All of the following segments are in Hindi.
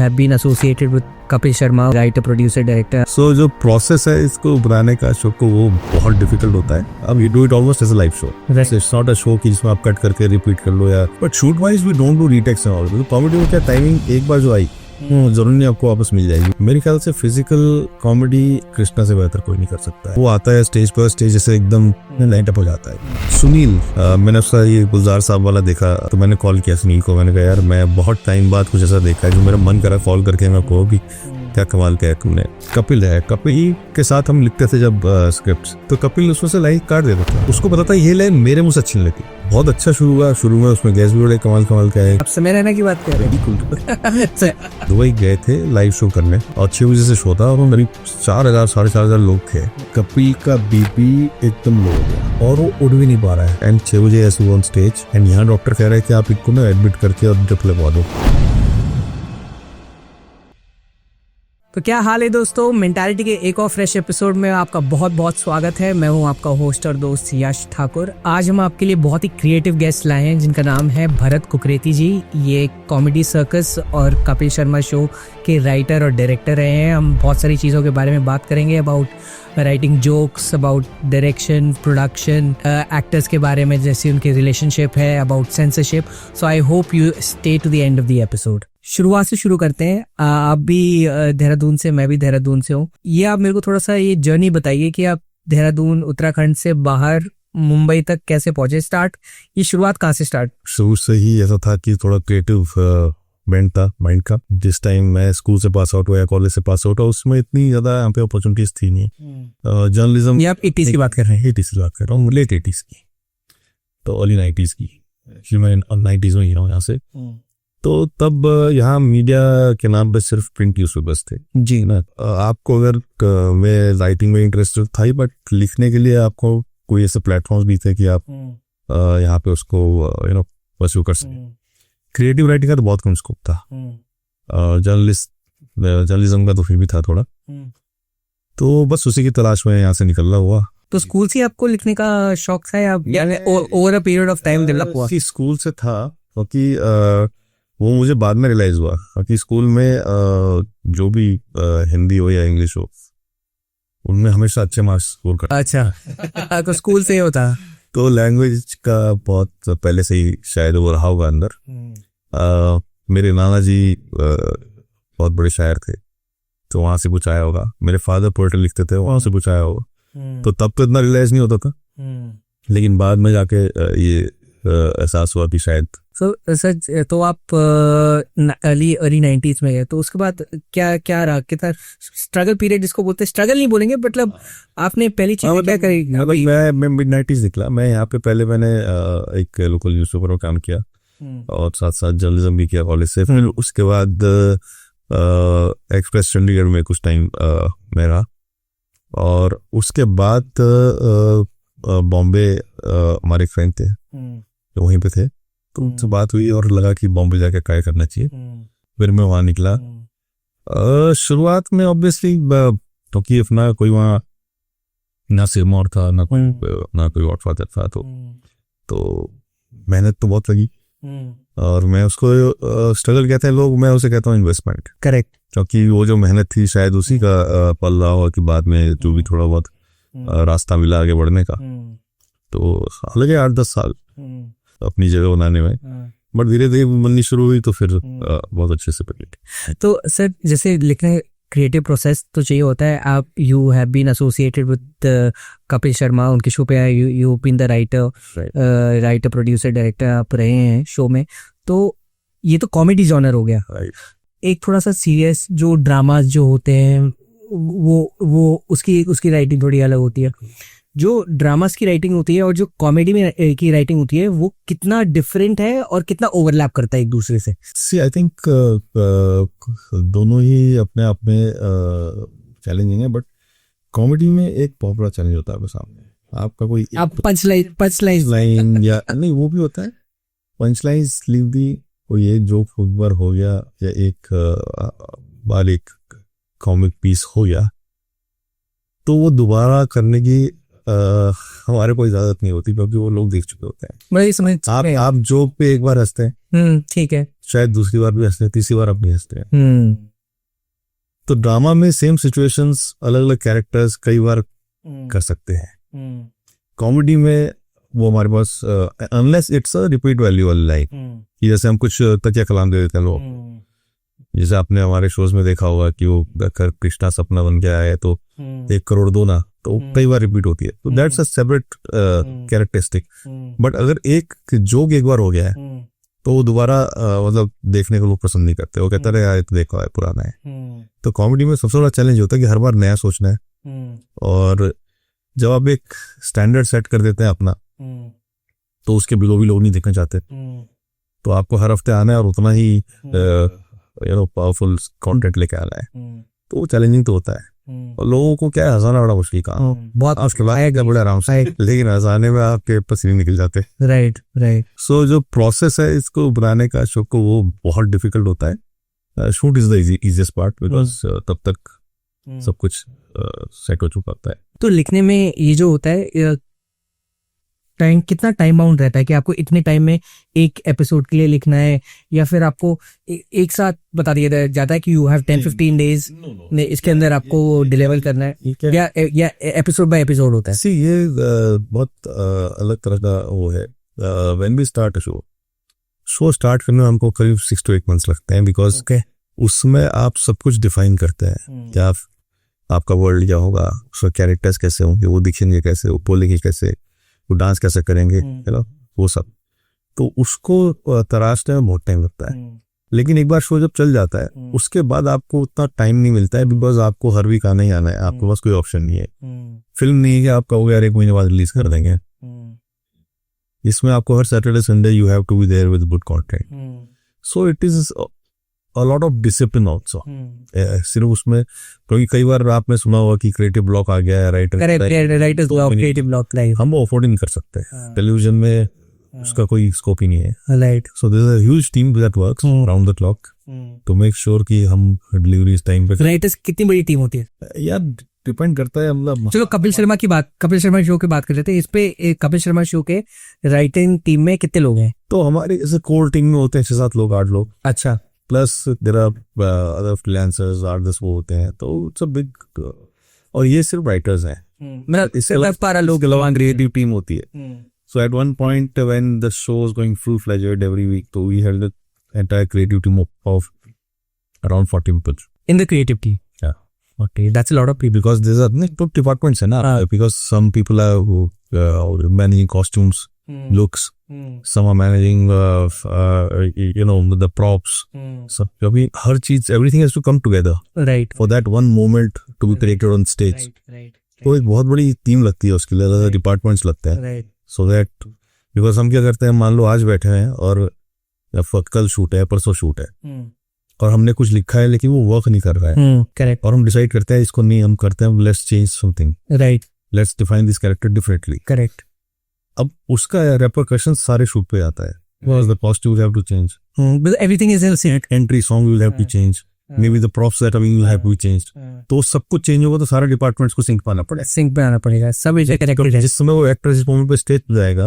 have been associated with Kapil Sharma, writer, producer, director. So जो प्रोसेस है इसको बनाने का शो को वो बहुत डिफिकल्ट होता है. अब you do it almost as a live show. It's not a show कि जिसमें आप कट करके रिपीट कर लो या but shoot wise we don't do retakes and all. Comedy में क्या टाइमिंग एक बार जो आई जरूरी नहीं आपको वापस मिल जाएगी. मेरे ख्याल से फिजिकल कॉमेडी कृष्णा से बेहतर कोई नहीं कर सकता है. वो आता है स्टेज पर, स्टेज जैसे एकदम लाइट अप हो जाता है. सुनील, मैंने उसका ये गुलजार साहब वाला देखा तो मैंने कॉल किया सुनील को. मैंने कहा यार मैं बहुत टाइम बाद कुछ ऐसा देखा है जो मेरा मन करा कॉल करके मैं कहो कि क्या कमाल किया तुमने. कपिल है, कपिल के साथ हम लिखते थे जब स्क्रिप्ट, तो कपिल उसमें से लाइन काट देता था. उसको पता था ये लाइन मेरे मुंह से अच्छी नहीं लगती. बहुत अच्छा शुरू हुआ. शुरू में उसमें गैस भी बड़े कमाल का है. अब समय रहना की बात कर रहे हैं. दुबई गए थे लाइव शो करने और 6 बजे से शो था और करीब 4,000 साढ़े 4,000 लोग थे. कपिल का बीपी एकदम लो हो गया और वो उड़ भी नहीं पा रहा है. एंड 6 बजे ऐसे ऑन स्टेज एंड यहाँ डॉक्टर कह रहा है कि आप इनको ना एडमिट करके और ड्रिप लगवा दो. तो क्या हाल है दोस्तों, मेंटालिटी के एक और फ्रेश एपिसोड में आपका बहुत बहुत स्वागत है. मैं हूं आपका होस्ट और दोस्त यश ठाकुर. आज हम आपके लिए बहुत ही क्रिएटिव गेस्ट लाए हैं जिनका नाम है भरत कुकरेती जी. ये कॉमेडी सर्कस और कपिल शर्मा शो के राइटर और डायरेक्टर रहे हैं. हम बहुत सारी चीज़ों के बारे में बात करेंगे, about writing jokes, about direction, production, actors के बारे में जैसे उनके रिलेशनशिप है, about censorship. So I hope you stay to the end of the episode. शुरुआत से शुरू करते हैं. आप भी देहरादून से, मैं भी देहरादून से हूँ. ये आप मेरे को थोड़ा सा ये जर्नी बताइए कि आप देहरादून उत्तराखंड से बाहर मुंबई तक कैसे पहुंचे. ये शुरुआत कहाँ से स्टार्ट? शुरू से ही ऐसा था कि थोड़ा क्रिएटिव बेंट था माइंड का. जिस टाइम मैं स्कूल से पास आउट हुआ या कॉलेज से पास आउट हुआ उसमें इतनी ज्यादा यहाँ पे अपॉर्चुनिटीज थी नहीं. जर्नलिज्म. ये आप 80s की बात कर रहे हैं? 80s की बात कर रहा हूँ, लेट 80s की, तो अर्ली 90s की. मैं 90s में ही रहा हूँ यहाँ से. तो तब यहाँ मीडिया के नाम पे सिर्फ प्रिंट न्यूज़पेपर्स थे जी ना. आपको अगर मैं राइटिंग में इंटरेस्टेड था ही, बट लिखने के लिए आपको कोई ऐसे प्लेटफॉर्म्स भी थे कि आप यहाँ पे उसको परस्यू कर सकें. क्रिएटिव राइटिंग का तो बहुत कम स्कोप था. जर्नलिज्म का तो फिर भी था थोड़ा. तो बस उसी की तलाश में यहाँ से निकलना हुआ. तो स्कूल से आपको लिखने का शौक था या over a period of time develop हुआ? स्कूल से था क्योंकि वो मुझे बाद में रियलाइज हुआ कि स्कूल में जो भी हिंदी हो या इंग्लिश हो उनमें हमेशा अच्छे मार्क्स स्कोर कर. अच्छा. तो स्कूल से ही होता. तो लैंग्वेज का बहुत पहले से ही शायद वो रहा होगा अंदर. मेरे नाना जी बहुत बड़े शायर थे तो वहां से कुछ आया होगा. मेरे फादर पोएट्री लिखते थे, वहां से कुछ आया होगा. तो तब तो इतना रियलाइज नहीं होता था, लेकिन बाद में जाके ये एहसास हुआ कि शायद. सर तो आप अर्ली 90s में गए, तो उसके बाद क्या रहा? कितना स्ट्रगल पीरियड जिसको बोलते हैं, स्ट्रगल नहीं बोलेंगे, मतलब आपने पहली चीज क्या करी? मैं मिड 90s निकला. मैं यहाँ पे पहले मैंने एक लोकल न्यूज़पेपर में काम किया और साथ साथ जर्नलिज्म भी किया कॉलेज से. फिर उसके बाद एक्सप्रेस चंडीगढ़ में कुछ टाइम मैं रहा और उसके बाद बॉम्बे हमारे फ्रेंड थे जो वहीं पे थे, तो उनसे बात हुई और लगा कि बॉम्बे जाके ट्राई करना चाहिए. फिर मैं वहां निकला. शुरुआत में ऑब्वियसली क्योंकि अपना कोई वहाँ ना सिरमौर था ना कोई गॉडफादर था, तो मेहनत तो बहुत लगी. और मैं उसको स्ट्रगल कहते हैं लोग, मैं उसे कहता हूँ इन्वेस्टमेंट. करेक्ट. क्योंकि वो जो मेहनत थी शायद उसी का पल रहा हुआ कि बाद में जो भी थोड़ा बहुत रास्ता मिला आगे बढ़ने का. तो लगे 8-10 साल अपनी जगह बनाने में, बट धीरे धीरे बननी शुरू हुई तो फिर बहुत अच्छे से पकड़ी. तो सर जैसे लिखने क्रिएटिव प्रोसेस तो चाहिए होता है. आप you have been associated with Kapil Sharma, उनके शो पे you been the writer producer director आप रहे हैं शो में. तो ये तो कॉमेडी जॉनर हो गया. एक थोड़ा सा सीरियस जो ड्रामास जो होते हैं वो उसकी राइटिंग थोड़ी अलग होती है. जो ड्रामास की राइटिंग होती है और जो कॉमेडी में की राइटिंग होती है वो कितना डिफरेंट है और कितना ओवरलैप करता है एक दूसरे से? सी आई थिंक दोनों ही अपने आप में चैलेंजिंग है, बट कॉमेडी में एक पॉपुलर चैलेंज होता है आपके सामने. आपका कोई आप पंच लाइन या नहीं वो भी होता है. पंच लाइन लीव दी कोई एक जोक फुटबार हो गया या एक बार एक कॉमिक पीस हो गया, तो वो दोबारा करने की हमारे कोई इजाजत नहीं होती क्योंकि वो लोग देख चुके होते हैं। मैं ये समझ आप जोक पे एक बार हंसते हैं, ठीक है, शायद दूसरी बार भी हंसते हैं, तीसरी बार आप नहीं हंसते हैं। तो ड्रामा में सेम सिचुएशंस, अलग अलग कैरेक्टर्स कई बार कर सकते हैं। कॉमेडी में वो हमारे पास unless it's a repeat value वाली लाइक कि जैसे हम कुछ तकिया कलाम दे देते हैं लोग, जैसे आपने हमारे शोज में देखा होगा कि वो कृष्णा सपना बन के आया है तो 1 करोड़ दो ना, तो कई बार रिपीट होती है, तो that's a separate characteristic. But अगर एक जोक एक बार हो गया है तो वो दोबारा मतलब देखने को लोग पसंद नहीं करते, वो कहते हैं यार तो देखा है पुराना है। तो कॉमेडी में सबसे बड़ा चैलेंज होता है कि हर बार नया सोचना है, और जब आप एक स्टैंडर्ड सेट कर देते हैं अपना तो उसके बिलो भी लोग नहीं देखना चाहते, तो आपको हर हफ्ते आना है और उतना ही पावरफुल कंटेंट लेके आना है, तो वो चैलेंजिंग तो होता है। और लोगों को क्या है, हंसाना बड़ा मुश्किल काम, बहुत मुश्किल है, बड़े आराम से, लेकिन हंसाने में आपके पसीने निकल जाते हैं। राइट। सो जो प्रोसेस है इसको बनाने का शो को, वो बहुत डिफिकल्ट होता है। Shoot is the easiest part because तब तक सब कुछ सेट हो चुका होता है। तो लिखने में ये जो होता है, कितना टाइम बाउंड रहता है कि आपको इतने टाइम में एक एपिसोड के लिए लिखना है, या फिर आपको एक साथ बता दिया जाता है कि यू हैव 10-15 डेज इसके अंदर आपको डिलीवर करना है, या एपिसोड बाय एपिसोड होता है? सी ये बहुत अलग तरह का वो है। When we start a show start करने में हमको करीब 6 to 8 months लगते हैं, बिकॉज उसमें आप सब कुछ डिफाइन करते हैं कि आपका वर्ल्ड क्या होगा, उसका कैरेक्टर्स कैसे होंगे, वो दिखेंगे कैसे, वो बोलेंगे कैसे, वो डांस कैसे करेंगे, वो सब। तो उसको तराशने में बहुत टाइम लगता है। लेकिन एक बार शो जब चल जाता है उसके बाद आपको उतना टाइम नहीं मिलता है, बिकॉज आपको हर वीक आना ही आना है, आपके पास कोई ऑप्शन नहीं है। फिल्म नहीं है कि आप कहोगे यार 1 महीने बाद रिलीज कर देंगे। इसमें आपको हर Saturday Sunday you have to be there with good content, so it is a lot of discipline also। सिर्फ उसमें, क्योंकि कई बार आपने सुना होगा कि क्रिएटिव ब्लॉक आ गया है, राइटर्स ब्लॉक, क्रिएटिव ब्लॉक, हम वो अफोर्ड नहीं कर सकते। टेलीविजन में उसका कोई स्कोप ही नहीं है, right. So there is a huge team that works around the clock to make sure कि हम डिलीवरीज टाइम पे। राइटर्स कितनी बड़ी टीम होती है यार? डिपेंड करता है, मतलब चलो कपिल शर्मा शो की बात कर लेते हैं। इस पे कपिल शर्मा शो के राइटिंग टीम में कितने लोग हैं? तो हमारे जैसे कोर टीम में होते हैं 6-7 लोग, 8 लोग। अच्छा। Plus there are other freelancers, artist वो होते हैं, तो इट्स अ बिग, और ये सिर्फ राइटर्स हैं। इससे 12 लोग क्रिएटिव टीम होती है। So at one point when the show is going full fledged every week, तो we had the entire creative team of around 40 people in the creative team. Yeah. Okay, that's a lot of people. Because there's a two departments, है ना? Because some people are managing costumes, looks. Some are managing the props. So अभी हर चीज, everything has to come together. Right. For that one moment to be created on stage. Right. तो एक बहुत बड़ी टीम लगती है उसके लिए, अलग डिपार्टमेंट्स लगते हैं। Right. So that because हम क्या करते हैं, मान लो आज बैठे हैं और कल शूट है, परसों शूट है, और हमने कुछ लिखा है लेकिन वो वर्क नहीं कर रहा है, करेक्ट, और हम डिसाइड करते हैं इसको नहीं, हम करते हैं let's change something, right, let's define this character differently, correct. अब उसका रेपरकशन सारे शूट पे आता है। The costumes have to change, everything is entry song will have to change, maybe the props that will have to change. तो सब कुछ चेंज होगा तो सारे डिपार्टमेंट्स को सिंक पाना पड़ेगा, सब जिस समय वो एक्टर जिस मोमेंट पे स्टेज पे जाएगा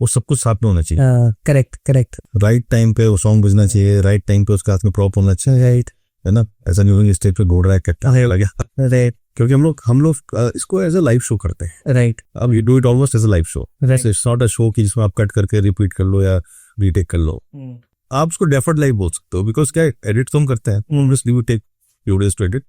वो सब कुछ साथ में होना चाहिए। करेक्ट। राइट टाइम पे वो सॉन्ग बजना चाहिए, राइट टाइम पे उसके हाथ में प्रॉप होना चाहिए, राइट, है ना? ऐसा नहीं होगा स्टेज पे घोड़ रहा है कट्टा लगा, राइट, क्योंकि हम लोग इसको एज अ लाइव शो करते हैं, राइट। अब you do it almost as a live show, it's not a show कि जिसमें आप कट करके रिपीट कर लो या रीटेक कर लो। आप उसको डेफर्ड लाइव बोल सकते हो, बिकॉज क्या एडिट तो हम करते हैं, just we take few days to edit,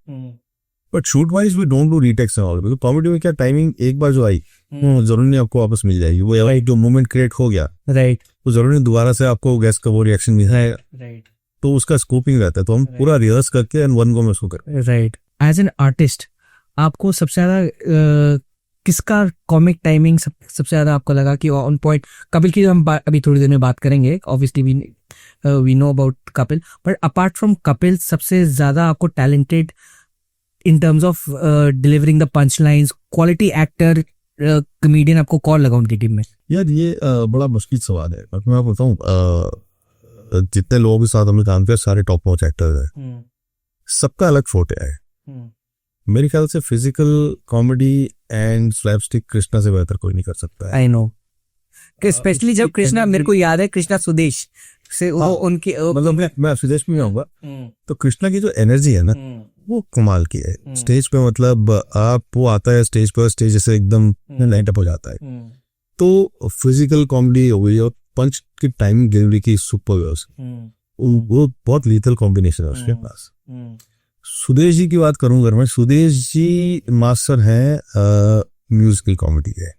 but shoot wise we don't do retakes and all, because comedy में क्या टाइमिंग एक बार जो आई जरूरी नहीं आपको वापस मिल जाएगी, वो जो मोमेंट क्रिएट हो गया, राइट, वो जरूरी नहीं दोबारा से आपको गेस्ट का वो रिएक्शन मिल जाएगा, राइट, तो उसका स्कोपिंग रहता है, तो हम पूरा रिहर्स करके एंड वन गो में उसको करते हैं, राइट। एज एन आर्टिस्ट आपको सबसे ज्यादा किसका कॉमिक टाइमिंग सबसे ज्यादा आपको लगा कि ऑन पॉइंट? कपिल की हम अभी थोड़ी देर में बात करेंगे, obviously we know about Kapil, but apart from Kapil सबसे ज्यादा आपको talented in terms of delivering the punch lines, quality actor, comedian आपको कौन लगा उनकी टीम में? यार ये बड़ा मुश्किल सवाल है, मैं आपको बताऊं, जितने लोगों के साथ हमने काम किया सारे टॉप नॉच एक्टर्स हैं, सबका अलग फोटे है। मेरे ख्याल से physical comedy and slapstick Krishna से बेहतर कोई नहीं कर सकता है। आई नो, स्पेशली जब कृष्णा, मेरे को याद है कृष्णा सुदेश से उनकी मतलब मैं सुदेश में आऊंगा तो कृष्णा की जो एनर्जी है ना वो कमाल की है स्टेज पे। मतलब आप वो आता है स्टेज पर, स्टेज जैसे एकदम लाइट अप हो जाता है। तो फिजिकल कॉमेडी हो गई और पंच की टाइमिंग डिलीवरी की सुपर है उसकी, वो बहुत लीथल कॉम्बिनेशन है उसके पास। सुदेश जी की बात करूं अगर मैं, सुदेश जी मास्टर हैं म्यूजिकल कॉमेडी के।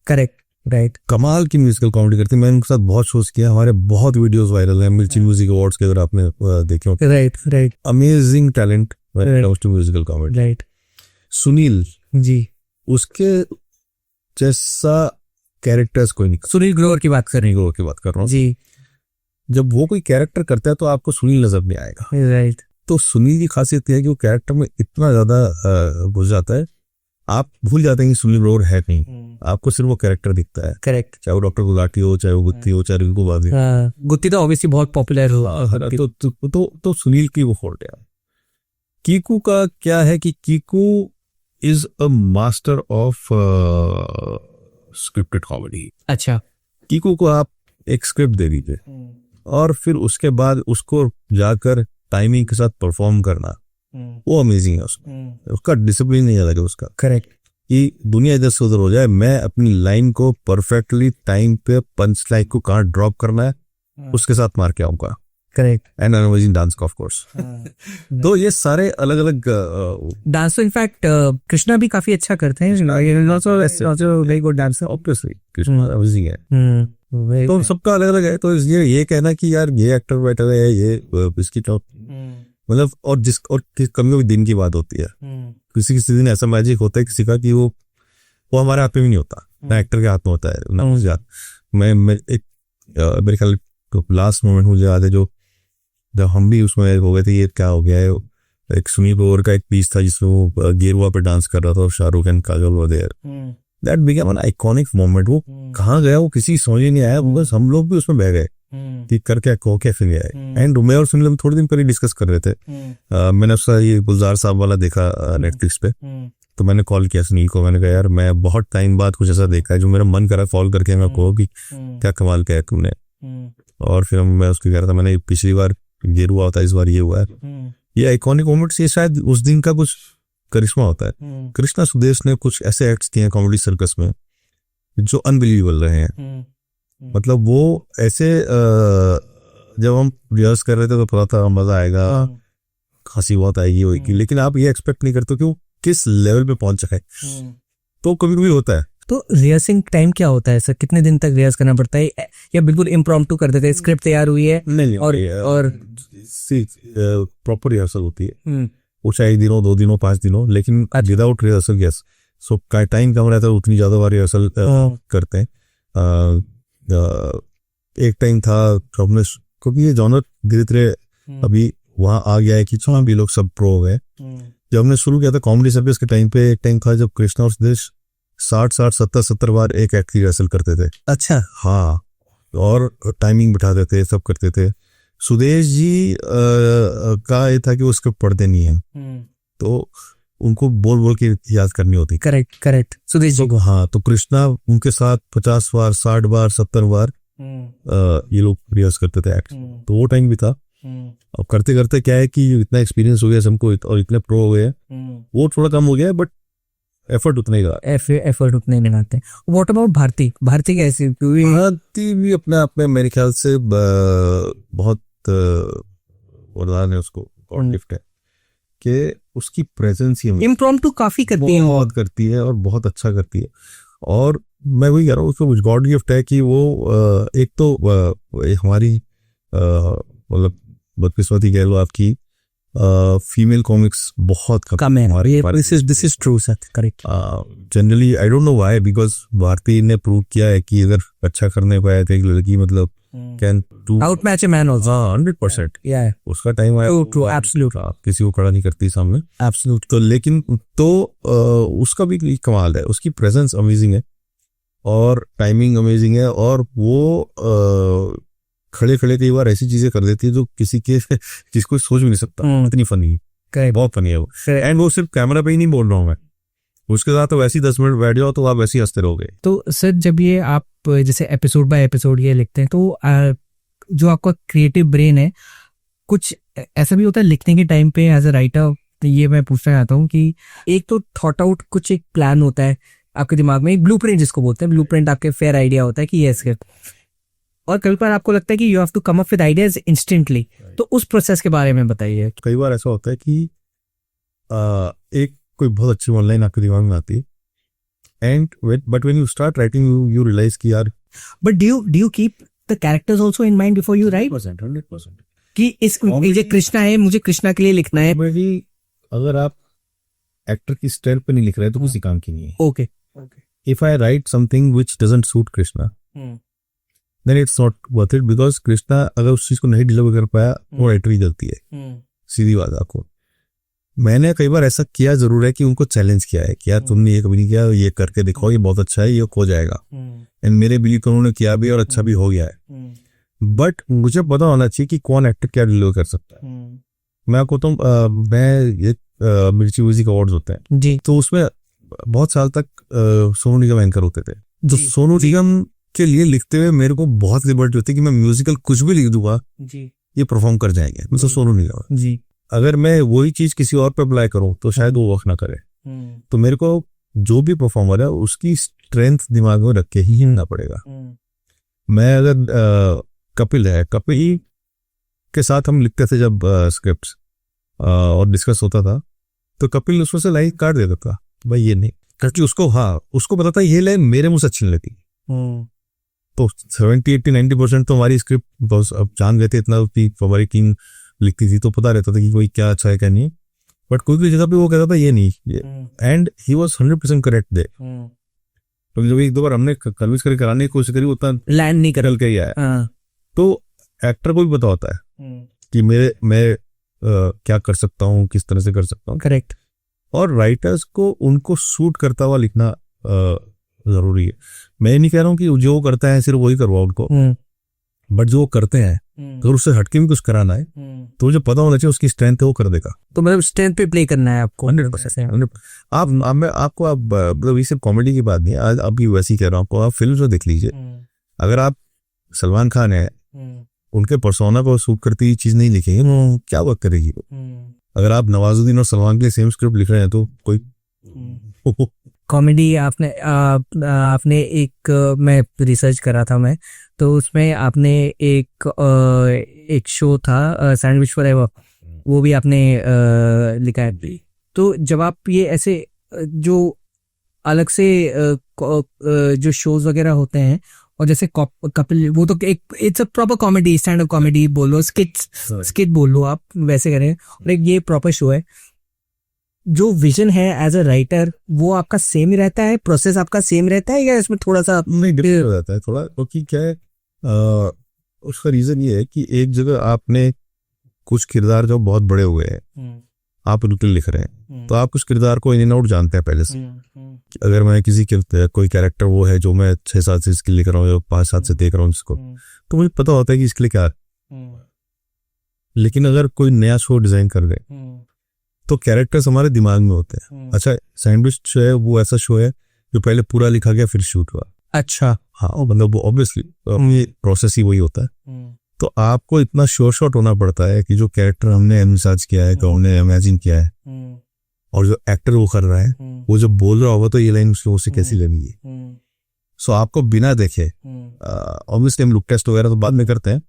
Correct, right. कमाल की म्यूजिकल कॉमेडी करते हैं। मैंने उनके साथ बहुत शोज किया, हमारे बहुत वीडियोस वायरल हैं मिर्ची म्यूजिक अवार्ड्स के, अगर आपने देखे हो। Right. Amazing talent when it comes to musical comedy. Right. Sunil ji, उसके जैसा कैरेक्टर्स कोई नहीं। सुनील ग्रोवर की बात कर रही ग्रोवर की बात कर रहा हूँ जी। जब वो कोई कैरेक्टर करता है तो आपको सुनील नजर नहीं आएगा। राइट। तो सुनील की खासियत यह है कि वो कैरेक्टर में इतना ज्यादा घुस जाता है, आप भूल जाते हैं कि सुनील ग्रोवर है नहीं, आपको सिर्फ वो कैरेक्टर दिखता है। करेक्ट। चाहे वो डॉक्टर गुलाटी हो, चाहे वो गुत्ती हो, चाहे रिंकू बादी। गुत्ती तो ऑब्वियसली बहुत पॉपुलर हो। तो सुनील की वो फोल्ट है। कीकू का क्या है कि Kiku is a master of scripted comedy. अच्छा। कीकू को आप एक स्क्रिप्ट दे दीजिए और फिर उसके बाद उसको जाकर टाइमिंग के साथ परफॉर्म करना, वो अमेजिंग है। उसका डिसिप्लिन नहीं अलग है उसका। करेक्ट। कि दुनिया इधर से उधर हो जाए, मैं अपनी लाइन को परफेक्टली टाइम पे पंच लाइन को कहाँ ड्रॉप करना है उसके साथ मार के आऊंगा। Correct. And amazing dance of course. तो ये सारे अलग अलग डांस तो इनफैक्ट कृष्णा भी काफी अच्छा करते हैं। Also very good dancer. Obviously Krishna amazing है। तो सबका अलग अलग है। तो ये कहना कि यार ये एक्टर बेटर है, ये इसकी टॉप, मतलब और कभी कभी दिन की बात होती है। किसी दिन ऐसा मैजिक होता है किसी का कि वो हमारे हाथ में भी नहीं होता, ना एक्टर के हाथ में होता है ना मुझे याद। मैं एक मेरे ख्याल लास्ट मोमेंट मुझे याद है जब हम भी उसमें हो गए थे, ये क्या हो गया है, एक सुनील ग्रोवर का एक पीस था जिसमें वो गेरुआ पे डांस कर रहा था और Shahrukh and Kajol were there. That became an iconic moment. वो कहाँ गया वो किसी समझ ही नहीं आया, बस हम लोग भी उसमें बह गए कि करके कैसे नहीं आए। एंड मैं और सुनील थोड़े दिन पहले डिस्कस कर रहे थे। मैंने उसका ये गुलजार साहब वाला देखा नेटफ्लिक्स पे, तो मैंने कॉल किया सुनील को। मैंने कहा यार मैं बहुत टाइम बाद कुछ ऐसा देखा है जो मेरा मन करा कॉल करके मैं कहो कि क्या कमाल किया तुमने। और फिर मैं उसको कह रहा था, मैंने पिछली बार गेरुआ होता है, इस बार ये हुआ है। ये आइकॉनिक मोमेंट्स, ये शायद उस दिन का कुछ करिश्मा होता है। कृष्णा सुदेश ने कुछ ऐसे एक्ट्स किए हैं कॉमेडी सर्कस में जो अनबिलीवेबल रहे हैं। मतलब वो ऐसे जब हम रिहर्स कर रहे थे तो पता था मजा आएगा, हंसी बहुत आएगी होगी, लेकिन आप ये एक्सपेक्ट नहीं करते कि वो किस लेवल पे पहुंच सके। तो कभी कभी होता है। तो रिहर्सिंग टाइम क्या होता है सर? कितने दिन तक रिहर्स करना पड़ता है या बिल्कुल इम्प्रॉम्प्टू कर देते हैं? स्क्रिप्ट तैयार हुई है नहीं, और प्रॉपर रिहर्सल होती है, वो चाहे 1 दिन हो, 2 दिन हो, 5 दिन हो, लेकिन without rehearsal yes. So time कम रहता है, उतनी ज्यादा बार रिहर्सल करते हैं। एक टाइम था हमने, क्योंकि ये जॉनर धीरे धीरे अभी वहां आ गया है कि भी लोग सब प्रो हो गए। जब हमने शुरू किया था कॉमेडी सर्विस के टाइम पे, एक टाइम था जब कृष्णा और सुदेश 60-70 बार एक एक्ट की रिहर्सल करते थे। अच्छा। हाँ, और टाइमिंग बिठाते थे, सब करते थे। सुदेश जी का ये था कि वो उसके पढ़ते नहीं है, तो उनको बोल बोल के याद करनी होती। करेक्ट सुदेश जी को। हाँ, तो कृष्णा उनके साथ 50 बार, 60 बार, 70 बार ये लोग रिहर्स करते थे एक्ट। तो वो टाइम भी था। अब करते करते क्या है कि इतना एक्सपीरियंस हो गया सबको और इतने प्रो हो गए, वो थोड़ा कम हो गया, बट एफर्ट उतना ही लगा। एफर्ट उतने ही लगाते। व्हाट अबाउट भारती कैसी? भारती भी अपने आप में मेरे ख्याल से बहुत वरदान है उसको, और गिफ्ट है कि उसकी प्रेजेंस ही इम्प्रॉम्प्टू काफी करती है, बहुत करती है और बहुत अच्छा करती है। और मैं वही कह रहा हूँ, उसको गॉड गिफ्ट है कि वो एक तो हमारी मतलब बदकिस्मती कह लो आपकी, फीमेल कॉमिक्स बहुत कम है। This is true sir, correct. Generally I don't know why, because Bharti ने प्रूव किया है कि अगर अच्छा करने पाया तो एक लड़की मतलब can do outmatch a man also. 100%। या उसका टाइम आया, ट्रू एब्सोल्यूट, किसी को खड़ा नहीं करती सामने, एब्सोल्यूट। तो लेकिन तो उसका भी कमाल है, उसकी प्रेजेंस अमेजिंग है और टाइमिंग अमेजिंग है, और वो खड़े खड़े कई बार ऐसी चीजें कर देती है जो किसी को सोच भी नहीं सकता, इतनी फनी। बहुत फनी है वो। एंड वो सिर्फ कैमरा पे ही नहीं बोल रहा हूँ मैं, उसके साथ तो वैसे ही 10 मिनट बैठ जाओ तो आप वैसे ही हंसते रहोगे। तो सर जब ये आप जैसे एपिसोड बाय एपिसोड ये लिखते हैं तो जो आपका क्रिएटिव ब्रेन है, कुछ ऐसा भी होता है लिखने के टाइम पे एज अ राइटर, ये मैं पूछना चाहता हूँ कि एक तो थॉट आउट कुछ एक प्लान होता है आपके दिमाग में, एक ब्लूप्रिंट जिसको बोलते हैं, ब्लूप्रिंट आपके फेयर आइडिया होता है कि ये इसके, और कई बार आपको लगता है कि you have to come up with ideas instantly, तो उस प्रोसेस के बारे में बताइए। कई बार ऐसा होता है कि एक कोई बहुत अच्छी ऑनलाइन आपके दिमाग में आती है, and but when you start writing you realise कि यार, but do you keep the characters also in mind before you write? 100% कि इस ये कृष्णा है, मुझे कृष्णा के लिए लिखना है। अगर आप एक्टर की स्टाइल पे नहीं लिख रहे तो किसी काम की नहीं है। Okay, if I write something which doesn't suit Krishna then it's not worth it, because Krishna अगर उस चीज को नहीं डिलीवर कर पाया वो राइटर ही गलती है, सीधी बात है आपको। मैंने कई बार ऐसा किया जरूर है कि उनको चैलेंज किया है कि यार तुमने ये कभी नहीं किया, ये करके दिखाओ, ये बहुत अच्छा है, ये हो जाएगा, एंड मेरे बिलीव को उन्होंने किया भी और अच्छा भी हो गया है। बट मुझे पता होना चाहिए कि कौन एक्टर क्या डिलीवर कर सकता है। मैं आपको तो मैं ये मिर्ची म्यूजिक अवार्ड्स होते हैं जी, तो उसमें बहुत साल तक सोनू निगम एंकर होते थे, तो सोनू निगम के लिए लिखते हुए मेरे को बहुत लिबर्टी होती है कि मैं म्यूजिकल कुछ भी लिख दूंगा जी, ये परफॉर्म कर जाएंगे, मतलब सोनू निगम जी। अगर मैं वही चीज किसी और पे अप्लाई करूं तो शायद वो वर्क ना करे। तो मेरे को जो भी परफॉर्मर है उसकी स्ट्रेंथ दिमाग में रख के ही हिलना पड़ेगा। मैं अगर कपिल है, कपिल के साथ हम लिखते थे जब स्क्रिप्ट और डिस्कस होता था, तो कपिल उसमें से लाइन काट देता था, भाई ये नहीं, क्योंकि उसको पता था ये लाइन मेरे मुंह से अच्छी नहीं लगती। तो 70-80-90% तो हमारी स्क्रिप्ट बस अब जान गए थे इतना कि हमारी टीम लिखती थी, तो पता रहता था कि कोई क्या अच्छा है क्या नहीं। बट कोई जगह पे वो कहता था ये नहीं, and he was 100% correct they. तो जब एक दो बार हमने कन्विंस करके कराने की कोशिश करी, उतना लैंड नहीं करल के ही आया। तो एक्टर को भी पता होता है कि मैं क्या कर सकता हूँ, किस तरह से कर सकता हूँ। करेक्ट। और राइटर्स को उनको सूट करता हुआ लिखना जरूरी है। मैं नहीं कह रहा हूँ कि जो करता है सिर्फ वही करवाओ उनको, बट जो करते हैं अगर उससे हटके भी कुछ कराना है तो मुझे पता होना चाहिए उसकी स्ट्रेंथ है, वो कर देगा। तो मतलब स्ट्रेंथ पे प्ले करना है आपको 100%। आपको मतलब ये सिर्फ कॉमेडी की बात नहीं है, आज अभी वैसे ही कह रहा हूँ आपको, आप फिल्म जो देख लीजिए, अगर आप सलमान खान है उनके पर्सोना को सूट करती चीज नहीं लिखेंगे क्या वर्क करेगी। अगर आप नवाजुद्दीन और सलमान के सेम स्क्रिप्ट लिख रहे हैं तो कोई कॉमेडी आपने एक मैं रिसर्च करा था मैं, तो उसमें आपने एक शो था सैंडविच फॉरएवर, वो भी आपने लिखा है। तो जब आप ये ऐसे जो अलग से जो शोज वगैरह होते हैं, और जैसे कपिल, वो तो एक it's a proper comedy, stand up comedy बोल लो, स्किट बोल लो, आप वैसे करें, और एक ये प्रॉपर शो है, जो विजन है एज अ राइटर वो आपका सेम ही रहता है, प्रोसेस आपका सेम रहता है, या इसमें थोड़ा सा नहीं डिफरेंट हो जाता है थोड़ा? क्योंकि क्या है उसका रीजन ये है कि एक जगह आपने कुछ किरदार जो बहुत बड़े हुए हैं आप उनके लिख रहे हैं, तो आप उस किरदार को इन एंड आउट जानते हैं पहले से। अगर मैं किसी कोई कैरेक्टर वो है जो मैं 6-7 से इसके लिख रहा हूँ या 5-7 से देख रहा हूँ इसको, तो मुझे पता होता है कि इसके लिए क्या है। लेकिन अगर कोई नया शो डिजाइन कर गए तो कैरेक्टर्स हमारे दिमाग में होते हैं। अच्छा, सैंडविच जो है वो ऐसा शो है जो पहले पूरा लिखा गया फिर शूट हुआ। अच्छा, हाँ, मतलब वो ऑब्वियसली प्रोसेस ही वही होता है। तो आपको इतना श्योर शॉट होना पड़ता है कि जो कैरेक्टर हमने एनविसाज किया है, तो हमने इमेजिन किया है, और जो एक्टर वो कर रहा है वो जब बोल रहा होगा तो ये लाइन उसे कैसी लगेगी। सो आपको बिना देखे, ऑब्वियसली हम लुक टेस्ट वगैरह तो बाद में करते हैं,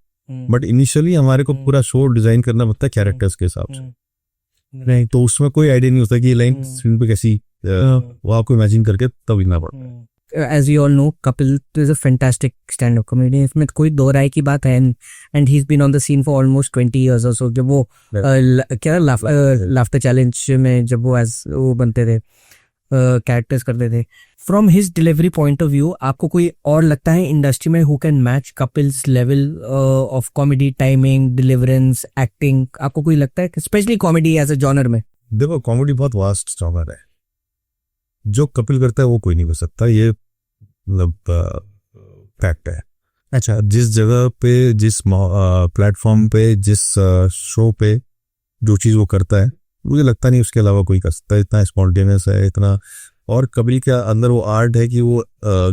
बट इनिशियली हमारे को पूरा शो डिजाइन करना पड़ता है कैरेक्टर्स के हिसाब से। नहीं तो उसमें कोई आइडिया नहीं होता कि ये लाइन स्क्रीन पे कैसी, वो आपको इमेजिन करके तब लिखना पड़ता है। As you all know, Kapil is a fantastic stand-up comedian. इसमें कोई दो राय की बात है, and he's been on the scene for almost 20 years or so. जब वो क्या लाफ्टर चैलेंज में जब वो बनते थे, कैरेक्टर्स करते थे, from his delivery point of view आपको कोई और लगता है इंडस्ट्री में who can match Kapil's level of comedy, timing, deliverance, acting? आपको कोई लगता है specially comedy as a genre में? देखो, कॉमेडी बहुत वास्ट जॉनर है, जो कपिल करता है वो कोई नहीं कर सकता, ये मतलब फैक्ट है। अच्छा, जिस जगह पे, जिस प्लेटफॉर्म पे, जिस शो पे जो चीज वो करता है मुझे लगता नहीं उसके अलावा कोई कर सकता है, इतना स्पॉन्टेनियस है, इतना। और कपिल के अंदर वो आर्ट है कि वो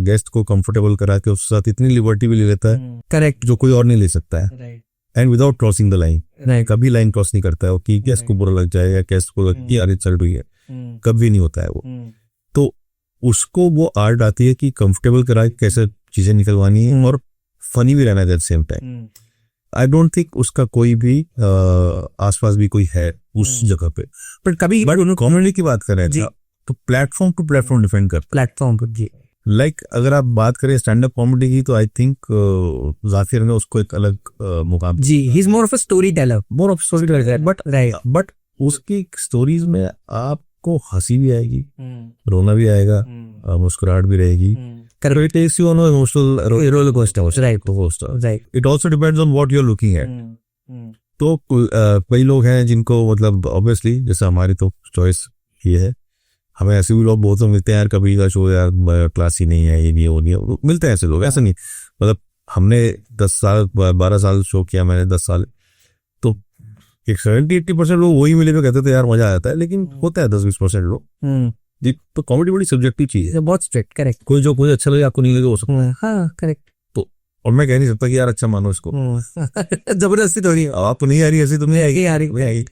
गेस्ट को कंफर्टेबल करा के उसके साथ इतनी लिबर्टी भी ले लेता है, करेक्ट, जो कोई और नहीं ले सकता है, and without crossing the line. कभी लाइन क्रॉस नहीं करता है वो कि गेस्ट को बुरा लग जाए या गेस्ट को कि यार चल रही है, कभी नहीं होता है वो। तो उसको वो आर्ट आती है कि कंफर्टेबल करा के कैसे चीजें निकलवानी है और फनी भी रहना है at the same time. I don't think उसका कोई भी आसपास भी कोई है उस जगह पे। बट उन्होंने कॉमेडी की बात कर रहे थे, तो प्लेटफॉर्म टू प्लेटफॉर्म डिफेंड करता है। प्लेटफॉर्म पर जी, लाइक अगर आप बात करें स्टैंड अप कॉमेडी की, तो आई थिंक जाफिर ने उसको एक अलग मुकाम जी, he is more of a story teller, but उसकी स्टोरीज में आपको हंसी भी आएगी, रोना भी आएगा, मुस्कुराहट भी रहेगी। It takes you on an emotional roller coaster. Right. It also depends on what you're looking at. तो कई लोग हैं जिनको मतलब ऑब्वियसली जैसे हमारी तो चॉइस ये है, हमें ऐसे भी लोग बहुत मिलते हैं यार, कभी का शो यार क्लासी नहीं है, ये नहीं है, वो नहीं है, मिलते हैं ऐसे लोग। ऐसा नहीं, मतलब हमने 10 साल 12 साल शो किया, मैंने 10 साल, तो एक 70-80% लोग वही मिले हुए कहते थे यार मजा आता है, लेकिन होता है 10-20% लोग जी। तो कॉमेडी बड़ी सब्जेक्टिव चीज है, बहुत स्ट्रिक्ट, करेक्ट। कोई अच्छा लगे, आपको नहीं लगे, हो सकता है। हाँ, करेक्ट। तो और मैं कह नहीं सकता कि यार अच्छा मानो इसको, जबरदस्ती तो नहीं, आप नहीं आ रही ऐसी, तो नहीं आएगी,